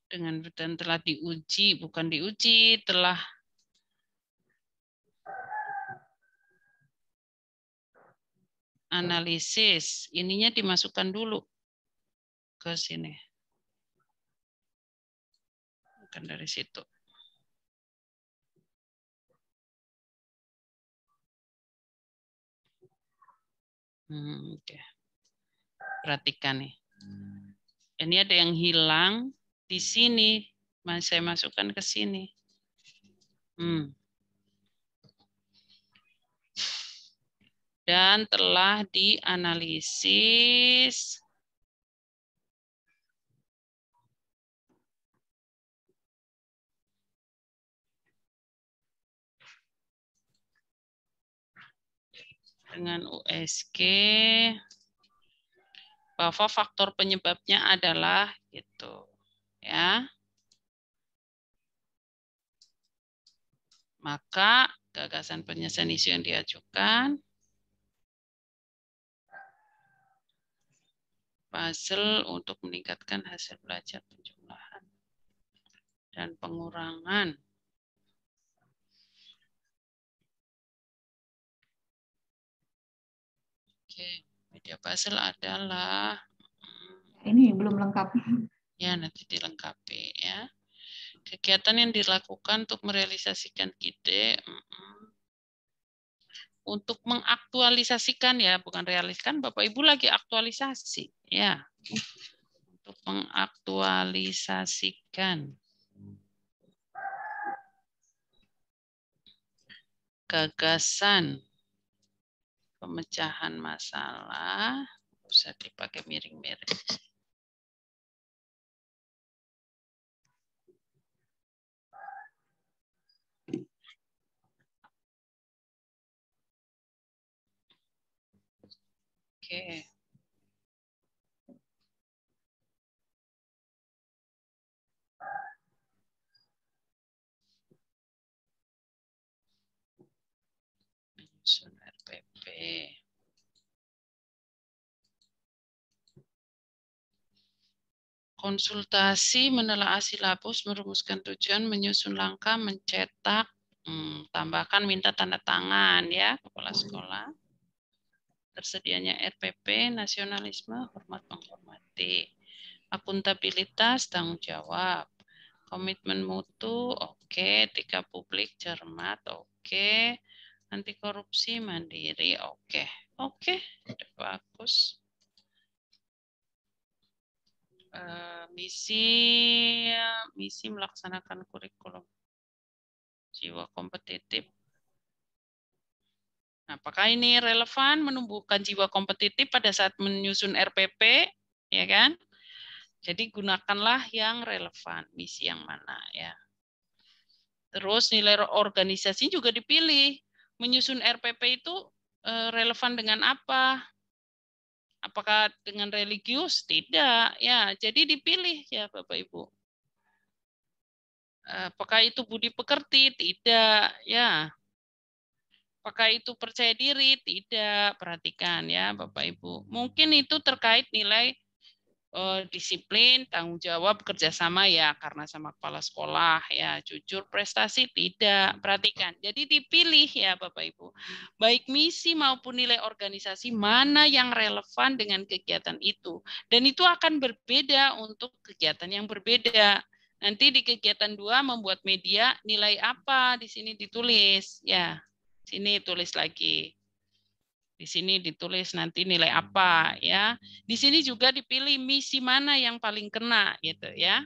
Speaker 1: Dan telah diuji, bukan diuji, telah analisis. Ininya dimasukkan dulu ke sini. Bukan dari situ. Oke. Perhatikan nih. Ini ada yang hilang di sini. Saya masukkan ke sini. Dan telah dianalisis dengan USG bahwa faktor penyebabnya adalah gitu ya. Maka gagasan penyelesaian isu yang diajukan puzzle untuk meningkatkan hasil belajar penjumlahan dan pengurangan. Oke, media puzzle adalah
Speaker 9: ini belum lengkap.
Speaker 1: Ya, nanti dilengkapi ya. Kegiatan yang dilakukan untuk merealisasikan ide untuk mengaktualisasikan ya, bukan realisasikan, Bapak Ibu lagi aktualisasi ya. Untuk mengaktualisasikan gagasan pemecahan masalah, usah dipakai miring-miring. Oke. Menyusun RPP. Konsultasi, menelaah silabus, merumuskan tujuan, menyusun langkah, mencetak, tambahkan minta tanda tangan ya kepala sekolah. Tersedianya RPP, nasionalisme, hormat menghormati. Akuntabilitas, tanggung jawab. Komitmen mutu, oke. Etika publik, cermat, oke. Anti korupsi, mandiri, oke. Oke, udah bagus. Misi melaksanakan kurikulum jiwa kompetitif. Nah, apakah ini relevan menumbuhkan jiwa kompetitif pada saat menyusun RPP, ya kan? Jadi gunakanlah yang relevan, misi yang mana ya. Terus nilai organisasi juga dipilih. Menyusun RPP itu relevan dengan apa? Apakah dengan religius? Tidak, ya. Jadi dipilih ya Bapak Ibu. Apakah itu budi pekerti? Tidak, ya. Apakah itu percaya diri? Tidak. Perhatikan ya Bapak Ibu. Mungkin itu terkait nilai disiplin, tanggung jawab, kerjasama ya karena sama kepala sekolah ya, jujur, prestasi tidak. Perhatikan, jadi dipilih ya Bapak Ibu, baik misi maupun nilai organisasi mana yang relevan dengan kegiatan itu, dan itu akan berbeda untuk kegiatan yang berbeda. Nanti di kegiatan 2 membuat media, nilai apa di sini ditulis ya, sini tulis lagi. Di sini ditulis nanti nilai apa ya. Di sini juga dipilih misi mana yang paling kena gitu ya.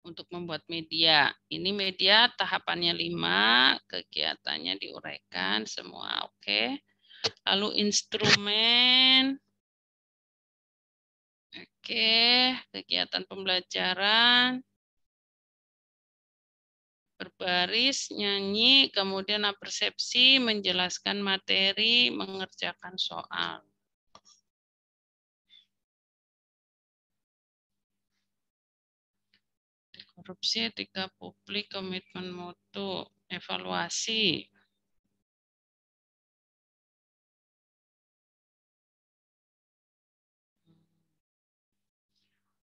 Speaker 1: Untuk membuat media. Ini media tahapannya 5, kegiatannya diuraikan semua. Oke. Lalu instrumen. Oke, kegiatan pembelajaran. Berbaris, nyanyi, kemudian persepsi, menjelaskan materi, mengerjakan soal. Korupsi, etika publik, komitmen mutu, evaluasi.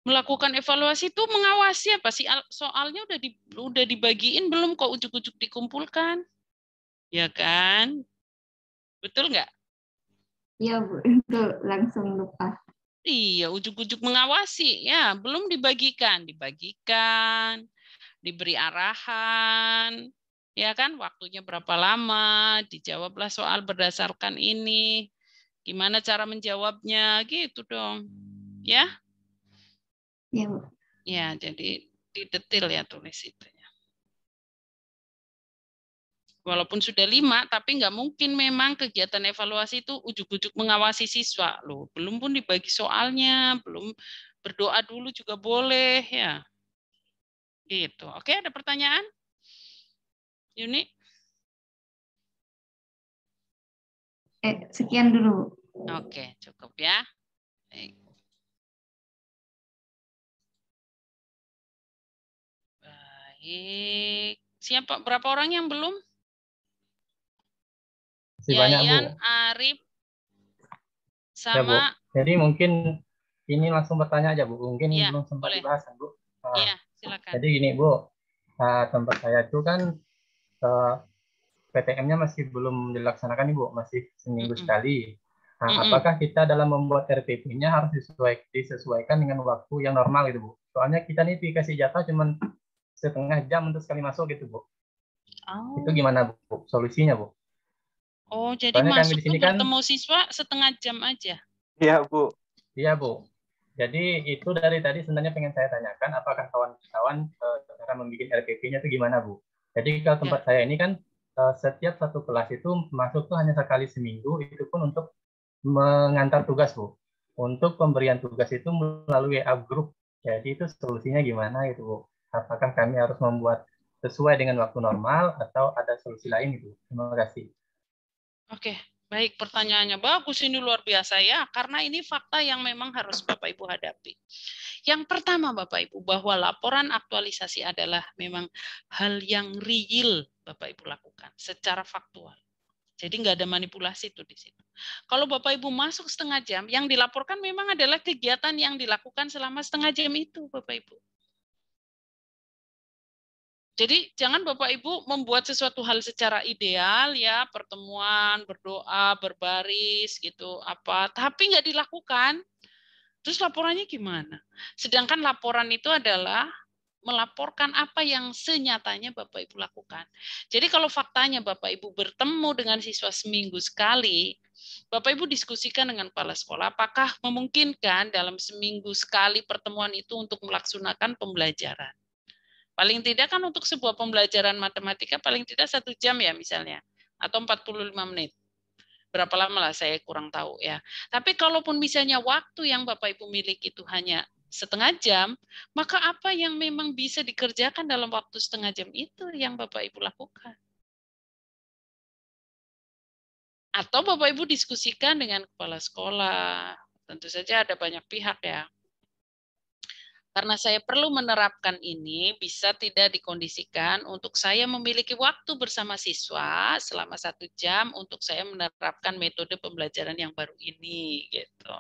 Speaker 1: Melakukan evaluasi itu mengawasi apa sih? Soalnya udah dibagiin belum kok ujuk-ujuk dikumpulkan? Ya kan? Betul nggak?
Speaker 9: Iya, Bu. Itu langsung lupa.
Speaker 1: Iya, ujuk-ujuk mengawasi. Ya, belum dibagikan. Dibagikan, diberi arahan. Ya kan? Waktunya berapa lama? Dijawablah soal berdasarkan ini. Gimana cara menjawabnya? Gitu dong. Ya?
Speaker 9: Iya, Bu.
Speaker 1: Ya, jadi didetail ya tulis itu. Walaupun sudah 5, tapi nggak mungkin memang kegiatan evaluasi itu ujuk-ujuk mengawasi siswa. Loh, belum pun dibagi soalnya, belum berdoa dulu juga boleh ya. Gitu. Oke, ada pertanyaan? Yuni?
Speaker 9: Sekian dulu.
Speaker 1: Oke, cukup ya. Baik. Baik. Siapa? Berapa orang yang belum?
Speaker 8: Masih banyak, Bu.
Speaker 1: Yayan, Arif,
Speaker 8: Ya, Bu.
Speaker 1: sama
Speaker 8: Jadi mungkin ini langsung bertanya aja, Bu. Mungkin
Speaker 1: ya,
Speaker 8: belum sempat
Speaker 1: boleh.
Speaker 8: dibahas, Bu.
Speaker 1: Iya, silakan.
Speaker 8: Jadi gini, Bu. Tempat saya itu kan PTM-nya masih belum dilaksanakan, Ibu. Masih seminggu sekali. Apakah kita dalam membuat RPP-nya harus disesuaikan dengan waktu yang normal gitu, Bu? Soalnya kita nih dikasih jatah cuma setengah jam untuk sekali masuk gitu, Bu.
Speaker 1: Oh.
Speaker 8: Itu gimana, Bu? Solusinya, Bu?
Speaker 1: Oh, jadi
Speaker 8: Soalnya kami
Speaker 1: masuk
Speaker 8: di sini
Speaker 1: tuh
Speaker 8: kan,
Speaker 1: bertemu siswa setengah jam aja.
Speaker 7: Iya, Bu.
Speaker 8: iya, Bu. Jadi itu dari tadi sebenarnya pengen saya tanyakan, apakah kawan-kawan cara membuat RPP-nya itu gimana, Bu? Jadi kalau tempat saya ini kan setiap satu kelas itu masuk tuh hanya sekali seminggu, itu pun untuk mengantar tugas, Bu. Untuk pemberian tugas itu melalui WA group. Jadi itu solusinya gimana itu, Bu? Apakah kami harus membuat sesuai dengan waktu normal atau ada solusi lain itu? Terima kasih.
Speaker 1: Oke, baik, pertanyaannya bagus, ini luar biasa ya, karena ini fakta yang memang harus Bapak Ibu hadapi. Yang pertama Bapak Ibu, bahwa laporan aktualisasi adalah memang hal yang real Bapak Ibu lakukan secara faktual. Jadi nggak ada manipulasi tuh di situ. Kalau Bapak Ibu masuk setengah jam, yang dilaporkan memang adalah kegiatan yang dilakukan selama setengah jam itu Bapak Ibu. Jadi jangan Bapak Ibu membuat sesuatu hal secara ideal ya, pertemuan, berdoa, berbaris gitu apa, tapi nggak dilakukan. Terus laporannya gimana? Sedangkan laporan itu adalah melaporkan apa yang senyatanya Bapak Ibu lakukan. Jadi kalau faktanya Bapak Ibu bertemu dengan siswa seminggu sekali, Bapak Ibu diskusikan dengan kepala sekolah apakah memungkinkan dalam seminggu sekali pertemuan itu untuk melaksanakan pembelajaran. Paling tidak kan untuk sebuah pembelajaran matematika paling tidak 1 jam ya misalnya, atau 45 menit. Berapa lama lah saya kurang tahu ya. Tapi kalaupun misalnya waktu yang Bapak Ibu miliki itu hanya setengah jam, maka apa yang memang bisa dikerjakan dalam waktu setengah jam itu yang Bapak Ibu lakukan. Atau Bapak Ibu diskusikan dengan kepala sekolah. Tentu saja ada banyak pihak ya. Karena saya perlu menerapkan ini, bisa tidak dikondisikan untuk saya memiliki waktu bersama siswa selama 1 jam untuk saya menerapkan metode pembelajaran yang baru ini, gitu.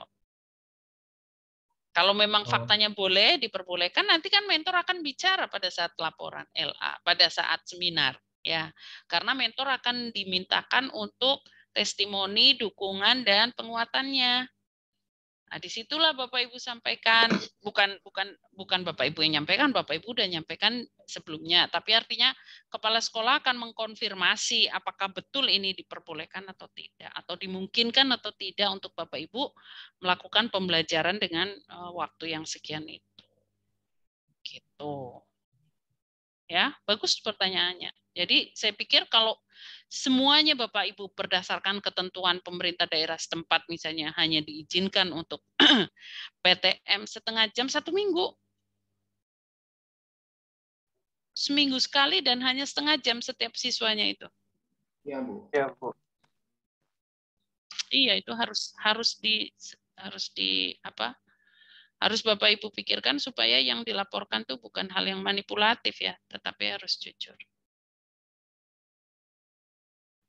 Speaker 1: Kalau memang faktanya boleh, diperbolehkan, nanti kan mentor akan bicara pada saat laporan LA, pada saat seminar, ya. Karena mentor akan dimintakan untuk testimoni, dukungan, dan penguatannya. Nah, disitulah Bapak Ibu sampaikan, bukan Bapak Ibu yang nyampaikan, Bapak Ibu udah nyampaikan sebelumnya. Tapi artinya kepala sekolah akan mengkonfirmasi apakah betul ini diperbolehkan atau tidak, atau dimungkinkan atau tidak untuk Bapak Ibu melakukan pembelajaran dengan waktu yang sekian itu. Gitu. Ya, bagus pertanyaannya. Jadi saya pikir kalau semuanya Bapak Ibu berdasarkan ketentuan pemerintah daerah setempat misalnya hanya diizinkan untuk PTM setengah jam 1 minggu. Seminggu sekali dan hanya setengah jam setiap siswanya itu.
Speaker 7: Iya, Bu. Iya, Bu.
Speaker 1: Iya, itu harus Bapak Ibu pikirkan supaya yang dilaporkan itu bukan hal yang manipulatif ya, tetapi harus jujur.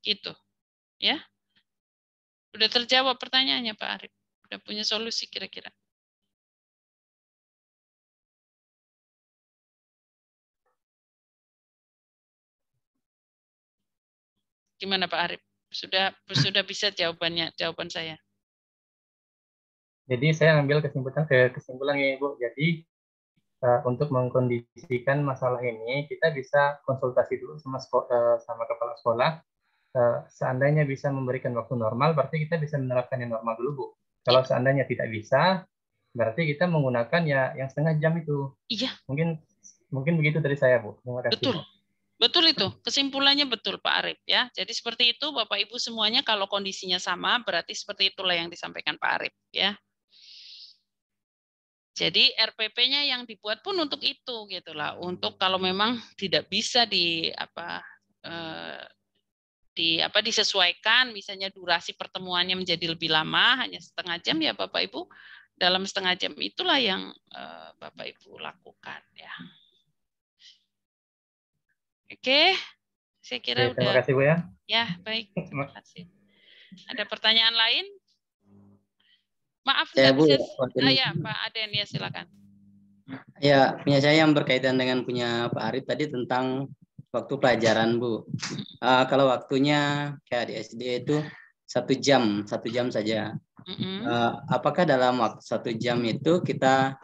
Speaker 1: Gitu. Ya. Udah terjawab pertanyaannya Pak Arif? Udah punya solusi kira-kira? Gimana Pak Arif? Sudah bisa jawaban saya?
Speaker 8: Jadi saya ambil kesimpulannya Ibu. Jadi untuk mengkondisikan masalah ini, kita bisa konsultasi dulu sama kepala sekolah. Seandainya bisa memberikan waktu normal, berarti kita bisa menerapkan yang normal dulu, Bu. Kalau seandainya tidak bisa, berarti kita menggunakan ya yang setengah jam itu.
Speaker 1: Iya.
Speaker 8: Mungkin begitu dari saya, Bu. Terima kasih.
Speaker 1: Betul. Betul itu, kesimpulannya betul Pak Arif ya. Jadi seperti itu Bapak Ibu semuanya kalau kondisinya sama berarti seperti itulah yang disampaikan Pak Arif ya. Jadi RPP-nya yang dibuat pun untuk itu gitulah, untuk kalau memang tidak bisa disesuaikan misalnya durasi pertemuannya menjadi lebih lama hanya setengah jam ya Bapak Ibu, dalam setengah jam itulah yang Bapak Ibu lakukan ya. Oke, saya kira
Speaker 8: terima
Speaker 1: udah.
Speaker 8: kasih Bu ya.
Speaker 1: Ya, baik. Terima kasih. Ada pertanyaan lain? Maaf,
Speaker 10: saya Bu,
Speaker 1: bisa. Ya, Pak Aden ya silakan.
Speaker 10: Ya, punya saya yang berkaitan dengan punya Pak Arif tadi tentang waktu pelajaran Bu. Kalau waktunya kayak di SD itu 1 jam saja. Apakah dalam waktu 1 jam itu kita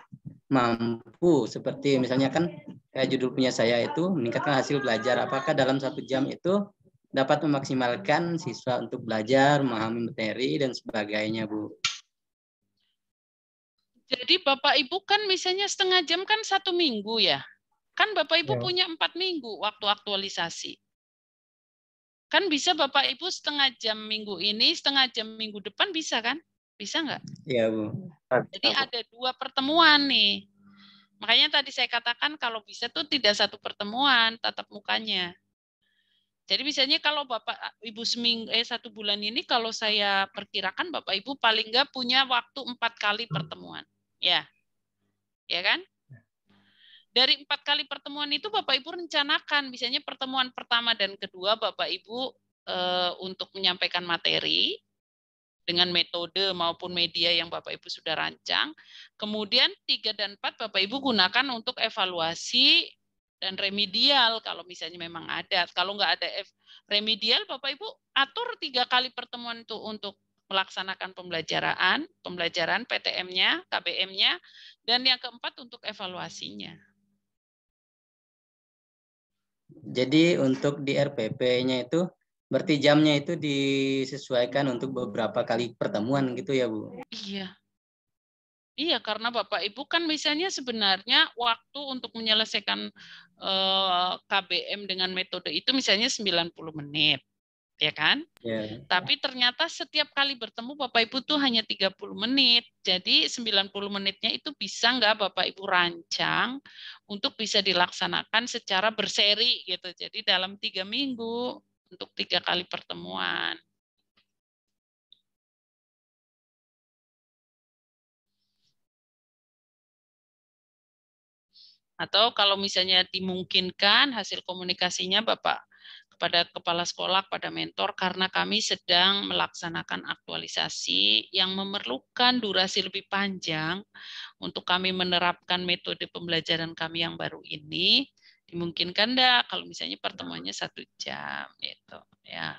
Speaker 10: mampu seperti misalnya kan kayak judul punya saya itu meningkatkan hasil belajar. Apakah dalam 1 jam itu dapat memaksimalkan siswa untuk belajar, memahami materi dan sebagainya Bu?
Speaker 1: Jadi Bapak Ibu kan misalnya setengah jam kan 1 minggu ya. Kan Bapak Ibu punya 4 minggu waktu aktualisasi. Kan bisa Bapak Ibu setengah jam minggu ini, setengah jam minggu depan bisa kan? Bisa nggak?
Speaker 10: Iya Bu.
Speaker 1: Jadi ada 2 pertemuan nih. Makanya tadi saya katakan kalau bisa tuh tidak 1 pertemuan tatap mukanya. Jadi misalnya kalau Bapak Ibu 1 bulan ini kalau saya perkirakan Bapak Ibu paling nggak punya waktu 4 kali pertemuan. Ya. Ya kan? Dari 4 kali pertemuan itu Bapak Ibu rencanakan misalnya pertemuan pertama dan kedua Bapak Ibu untuk menyampaikan materi dengan metode maupun media yang Bapak Ibu sudah rancang. Kemudian 3 dan 4 Bapak Ibu gunakan untuk evaluasi dan remedial kalau misalnya memang ada. Kalau nggak ada remedial, Bapak Ibu atur 3 kali pertemuan itu untuk melaksanakan pembelajaran PTM-nya, KBM-nya, dan yang keempat untuk evaluasinya.
Speaker 10: Jadi untuk di RPP-nya itu berarti jamnya itu disesuaikan untuk beberapa kali pertemuan gitu ya Bu?
Speaker 1: Iya. Iya, karena Bapak Ibu kan misalnya sebenarnya waktu untuk menyelesaikan KBM dengan metode itu misalnya 90 menit. Ya kan?
Speaker 10: Yeah.
Speaker 1: Tapi ternyata setiap kali bertemu Bapak Ibu tuh hanya 30 menit. Jadi 90 menitnya itu bisa nggak Bapak Ibu rancang untuk bisa dilaksanakan secara berseri gitu. Jadi dalam 3 minggu untuk 3 kali pertemuan. Atau kalau misalnya dimungkinkan hasil komunikasinya Bapak kepada kepala sekolah, kepada mentor, karena kami sedang melaksanakan aktualisasi yang memerlukan durasi lebih panjang untuk kami menerapkan metode pembelajaran kami yang baru ini. Dimungkinkan enggak kalau misalnya pertemuannya 1 jam gitu ya.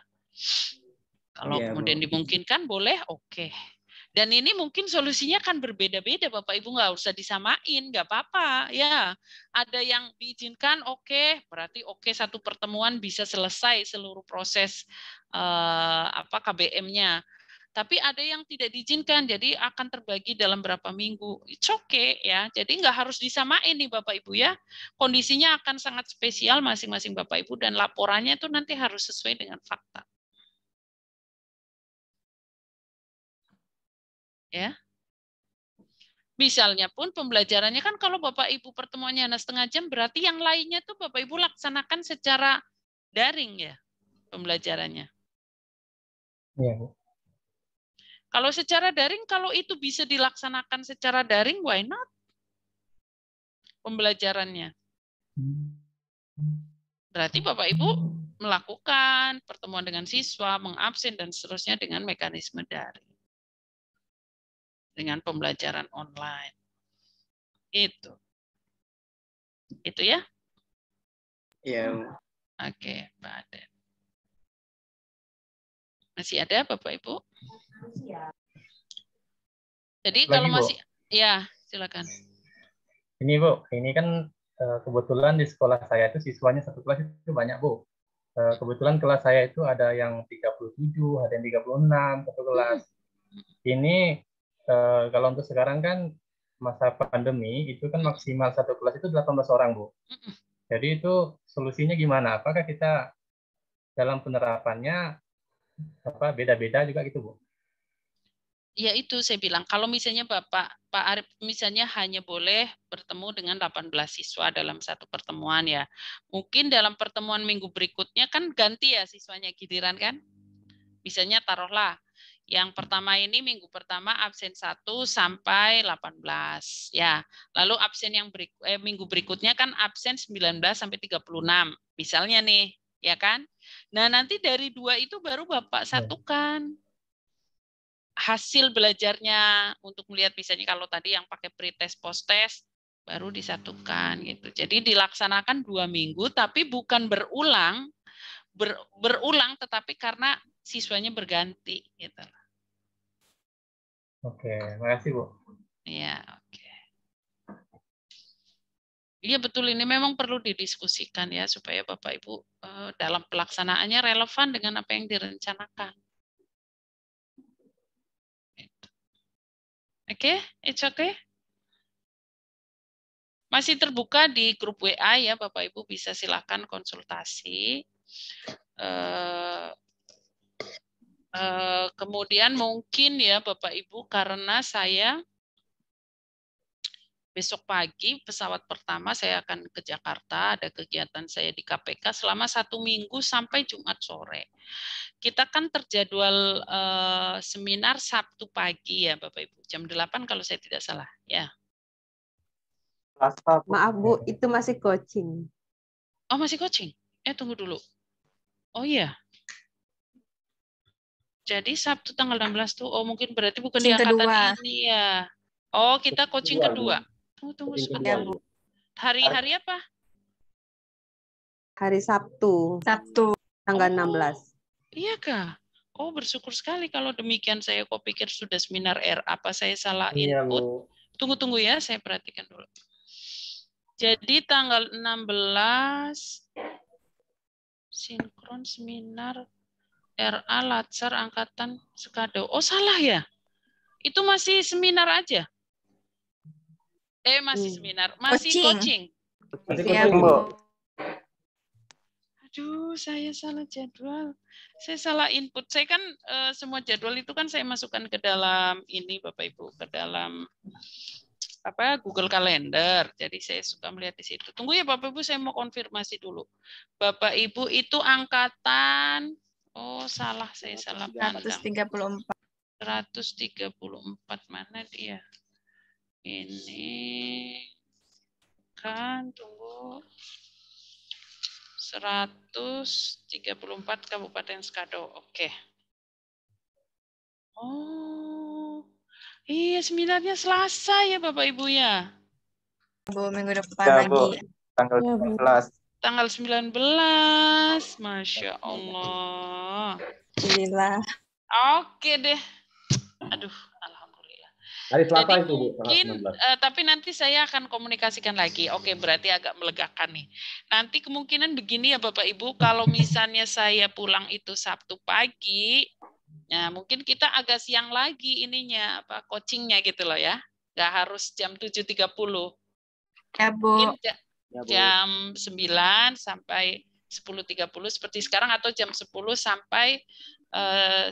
Speaker 1: Kalau kemudian dimungkinkan boleh, oke. Dan ini mungkin solusinya kan berbeda-beda, Bapak Ibu, nggak usah disamain, nggak apa-apa ya. Ada yang diizinkan, oke, berarti oke, satu pertemuan bisa selesai seluruh proses KBM-nya. Tapi ada yang tidak diizinkan, jadi akan terbagi dalam berapa minggu. It's okay ya. Jadi nggak harus disamain nih Bapak Ibu ya. Kondisinya akan sangat spesial masing-masing Bapak Ibu dan laporannya itu nanti harus sesuai dengan fakta. Ya. Misalnya pun pembelajarannya kan kalau Bapak Ibu pertemuannya hanya setengah jam, berarti yang lainnya tuh Bapak Ibu laksanakan secara daring ya pembelajarannya.
Speaker 8: Iya, Bu.
Speaker 1: Kalau secara daring, kalau itu bisa dilaksanakan secara daring, why not? Pembelajarannya. Berarti Bapak Ibu melakukan pertemuan dengan siswa, mengabsen dan seterusnya dengan mekanisme daring. Dengan pembelajaran online. Itu ya?
Speaker 10: Iya.
Speaker 1: Oke, Pak Aden. Masih ada Bapak Ibu? Jadi kalau masih, ya silakan.
Speaker 8: Ini Bu, ini kan kebetulan di sekolah saya itu siswanya satu kelas itu banyak Bu. Kebetulan kelas saya itu ada yang 37, ada yang 36 satu kelas. Ini kalau untuk sekarang kan masa pandemi itu kan maksimal satu kelas itu 18 orang Bu. Jadi itu solusinya gimana? Apakah kita dalam penerapannya beda-beda juga gitu Bu?
Speaker 1: Ya itu saya bilang, kalau misalnya Pak Arif misalnya hanya boleh bertemu dengan 18 siswa dalam satu pertemuan ya. Mungkin dalam pertemuan minggu berikutnya kan ganti ya siswanya giliran kan. Misalnya taruhlah yang pertama ini minggu pertama absen 1 sampai 18 ya. Lalu absen yang minggu berikutnya kan absen 19 sampai 36 misalnya nih, ya kan? Nah, nanti dari 2 itu baru Bapak satukan hasil belajarnya untuk melihat misalnya kalau tadi yang pakai pretest post-test baru disatukan gitu. Jadi dilaksanakan 2 minggu tapi bukan berulang tetapi karena siswanya berganti gitu.
Speaker 8: Oke, makasih Bu.
Speaker 1: Iya, oke. Iya betul, ini memang perlu didiskusikan ya supaya Bapak Ibu dalam pelaksanaannya relevan dengan apa yang direncanakan. Oke, it's okay. Masih terbuka di grup WA ya, Bapak Ibu bisa silakan konsultasi. Kemudian mungkin ya Bapak Ibu, karena saya besok pagi pesawat pertama saya akan ke Jakarta, ada kegiatan saya di KPK selama 1 minggu sampai Jumat sore. Kita kan terjadwal seminar Sabtu pagi ya Bapak Ibu, jam 8 kalau saya tidak salah ya.
Speaker 5: Maaf Bu, itu masih coaching.
Speaker 1: Oh masih coaching? Tunggu dulu. Oh iya. Jadi Sabtu tanggal 16 tuh, mungkin berarti bukan di angkatan ini ya. Oh kita coaching kedua. Tunggu sebentar. Hari apa?
Speaker 5: Hari Sabtu. Tanggal 16.
Speaker 1: Iya kah? Oh bersyukur sekali kalau demikian. Saya kok pikir sudah seminar R. Apa saya salah input? Tunggu ya, saya perhatikan dulu. Jadi tanggal 16 sinkron seminar RA Latsar Angkatan Sekado. Oh salah ya? Itu masih seminar aja? Masih seminar, masih coaching.
Speaker 7: Masih Bu.
Speaker 1: Aduh, saya salah jadwal. Saya salah input. Saya kan semua jadwal itu kan saya masukkan ke dalam ini Bapak Ibu, ke dalam Google Calendar. Jadi saya suka melihat di situ. Tunggu ya Bapak Ibu, saya mau konfirmasi dulu. Bapak Ibu itu angkatan salah, saya salah pandang. 134 mana dia? Ini kan tunggu 134 Kabupaten Skado. Oke. Oh, iya seminarnya Selasa ya Bapak Ibu ya.
Speaker 6: Bu, minggu depan
Speaker 7: Ya,
Speaker 6: lagi.
Speaker 7: Bu. Tanggal
Speaker 4: Ya, Bu.
Speaker 7: 19.
Speaker 1: Tanggal 19. Masya Allah.
Speaker 6: Alhamdulillah.
Speaker 1: Oke deh. Aduh, alhamdulillah.
Speaker 11: Hari Selasa
Speaker 1: Jadi
Speaker 11: itu, Bu,
Speaker 1: mungkin,
Speaker 11: tanggal 19.
Speaker 1: tapi nanti saya akan komunikasikan lagi. Oke, berarti agak melegakan nih. Nanti kemungkinan begini ya Bapak Ibu, kalau misalnya saya pulang itu Sabtu pagi, nah mungkin kita agak siang lagi ininya, apa coachingnya gitu loh ya. Nggak harus jam 7.30.
Speaker 6: Ya, Bu.
Speaker 1: Mungkin
Speaker 2: Ya, Bu.
Speaker 1: jam 9 sampai 10.30 seperti sekarang, atau jam 10 sampai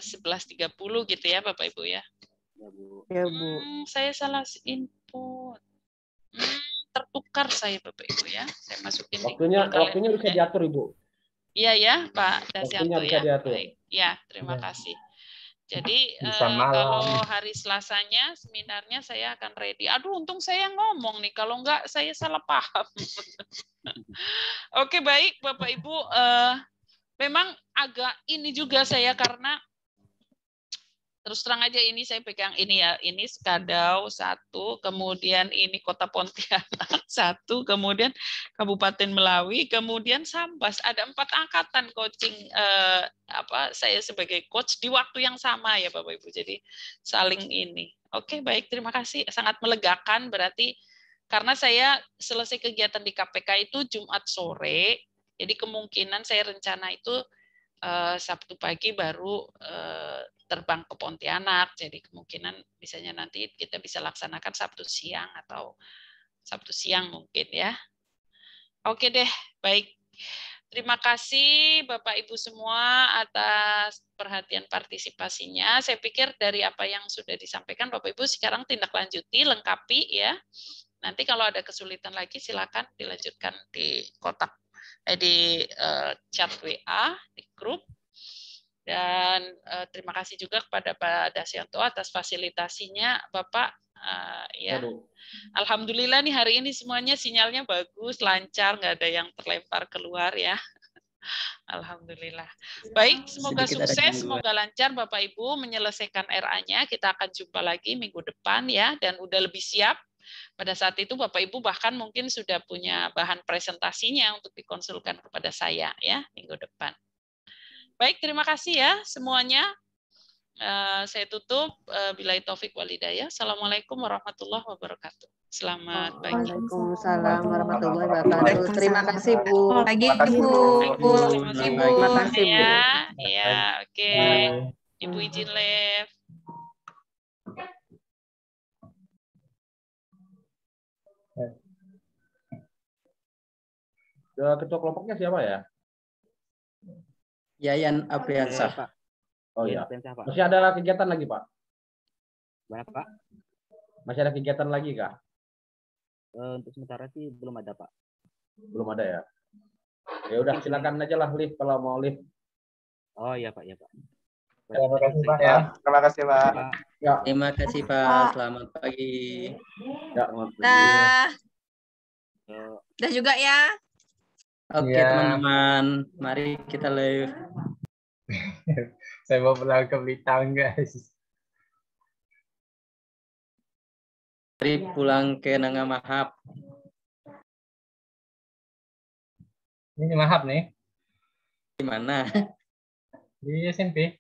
Speaker 1: 11.30 gitu ya Bapak Ibu ya.
Speaker 2: Ya, Bu.
Speaker 5: Ya, Bu.
Speaker 1: Saya salah input. Tertukar saya Bapak Ibu ya. Saya masukin
Speaker 11: Waktunya bisa diatur, Ibu.
Speaker 1: Iya ya Pak Dasyanto
Speaker 11: Waktunya bisa
Speaker 1: ya.
Speaker 11: diatur.
Speaker 1: Baik. Ya, terima kasih. Jadi
Speaker 8: Bisa malam.
Speaker 1: kalau hari Selasanya seminarnya saya akan ready. Aduh, untung saya ngomong nih. Kalau enggak saya salah paham. Oke, baik Bapak Ibu. Memang agak ini juga saya, karena terus terang aja ini saya pegang ini ya. Ini Skadau 1, kemudian ini Kota Pontianak 1, kemudian Kabupaten Melawi, kemudian Sambas. Ada 4 angkatan coaching saya sebagai coach di waktu yang sama ya Bapak Ibu. Jadi saling ini. Oke, baik, terima kasih. Sangat melegakan, berarti karena saya selesai kegiatan di KPK itu Jumat sore. Jadi kemungkinan saya rencana itu Sabtu pagi baru terbang ke Pontianak, jadi kemungkinan misalnya nanti kita bisa laksanakan Sabtu siang atau Sabtu siang mungkin ya. Oke deh, baik. Terima kasih Bapak Ibu semua atas perhatian partisipasinya. Saya pikir dari apa yang sudah disampaikan Bapak Ibu sekarang tindak lanjuti, lengkapi ya. Nanti kalau ada kesulitan lagi silakan dilanjutkan di kotak di chat WA, di grup. Dan terima kasih juga kepada Pak Dasyanto atas fasilitasinya, Bapak. Ya, alhamdulillah nih hari ini semuanya sinyalnya bagus, lancar, nggak ada yang terlempar keluar ya. Alhamdulillah. Baik, semoga sukses, semoga lancar Bapak Ibu menyelesaikan RA-nya. Kita akan jumpa lagi minggu depan ya, dan udah lebih siap. Pada saat itu Bapak Ibu bahkan mungkin sudah punya bahan presentasinya untuk dikonsulkan kepada saya ya minggu depan. Baik, terima kasih ya semuanya. Saya tutup. Billahi taufik wal hidayah. Assalamualaikum warahmatullahi wabarakatuh. Selamat pagi.
Speaker 5: Waalaikumsalam warahmatullahi wabarakatuh. Terima kasih Bu.
Speaker 6: Pagi Bu.
Speaker 5: Terima kasih Bu.
Speaker 1: Ya, oke. Ibu izin live.
Speaker 11: Ketua kelompoknya siapa ya?
Speaker 10: Yayan Apriansah.
Speaker 2: Pak.
Speaker 11: Oh iya.
Speaker 2: Pak.
Speaker 11: Masih ada kegiatan lagi, Pak?
Speaker 2: Mana, Pak?
Speaker 11: Masih ada kegiatan lagi, Kak?
Speaker 2: Untuk sementara sih belum ada, Pak.
Speaker 11: Belum ada ya? Ya udah, silakan aja lah live kalau mau live.
Speaker 2: Oh iya, Pak, ya, Pak.
Speaker 7: Terima kasih, Pak ya. Terima kasih, Pak.
Speaker 11: Ya.
Speaker 10: Terima kasih, Pak. Selamat pagi.
Speaker 11: Ya,
Speaker 6: Dah juga ya.
Speaker 10: Oke, teman-teman. Mari kita live.
Speaker 8: Saya mau pulang ke Blitar, guys.
Speaker 10: Mari pulang ke Nangamahap.
Speaker 8: Ini Mahap nih.
Speaker 10: Di mana?
Speaker 8: Di SMP.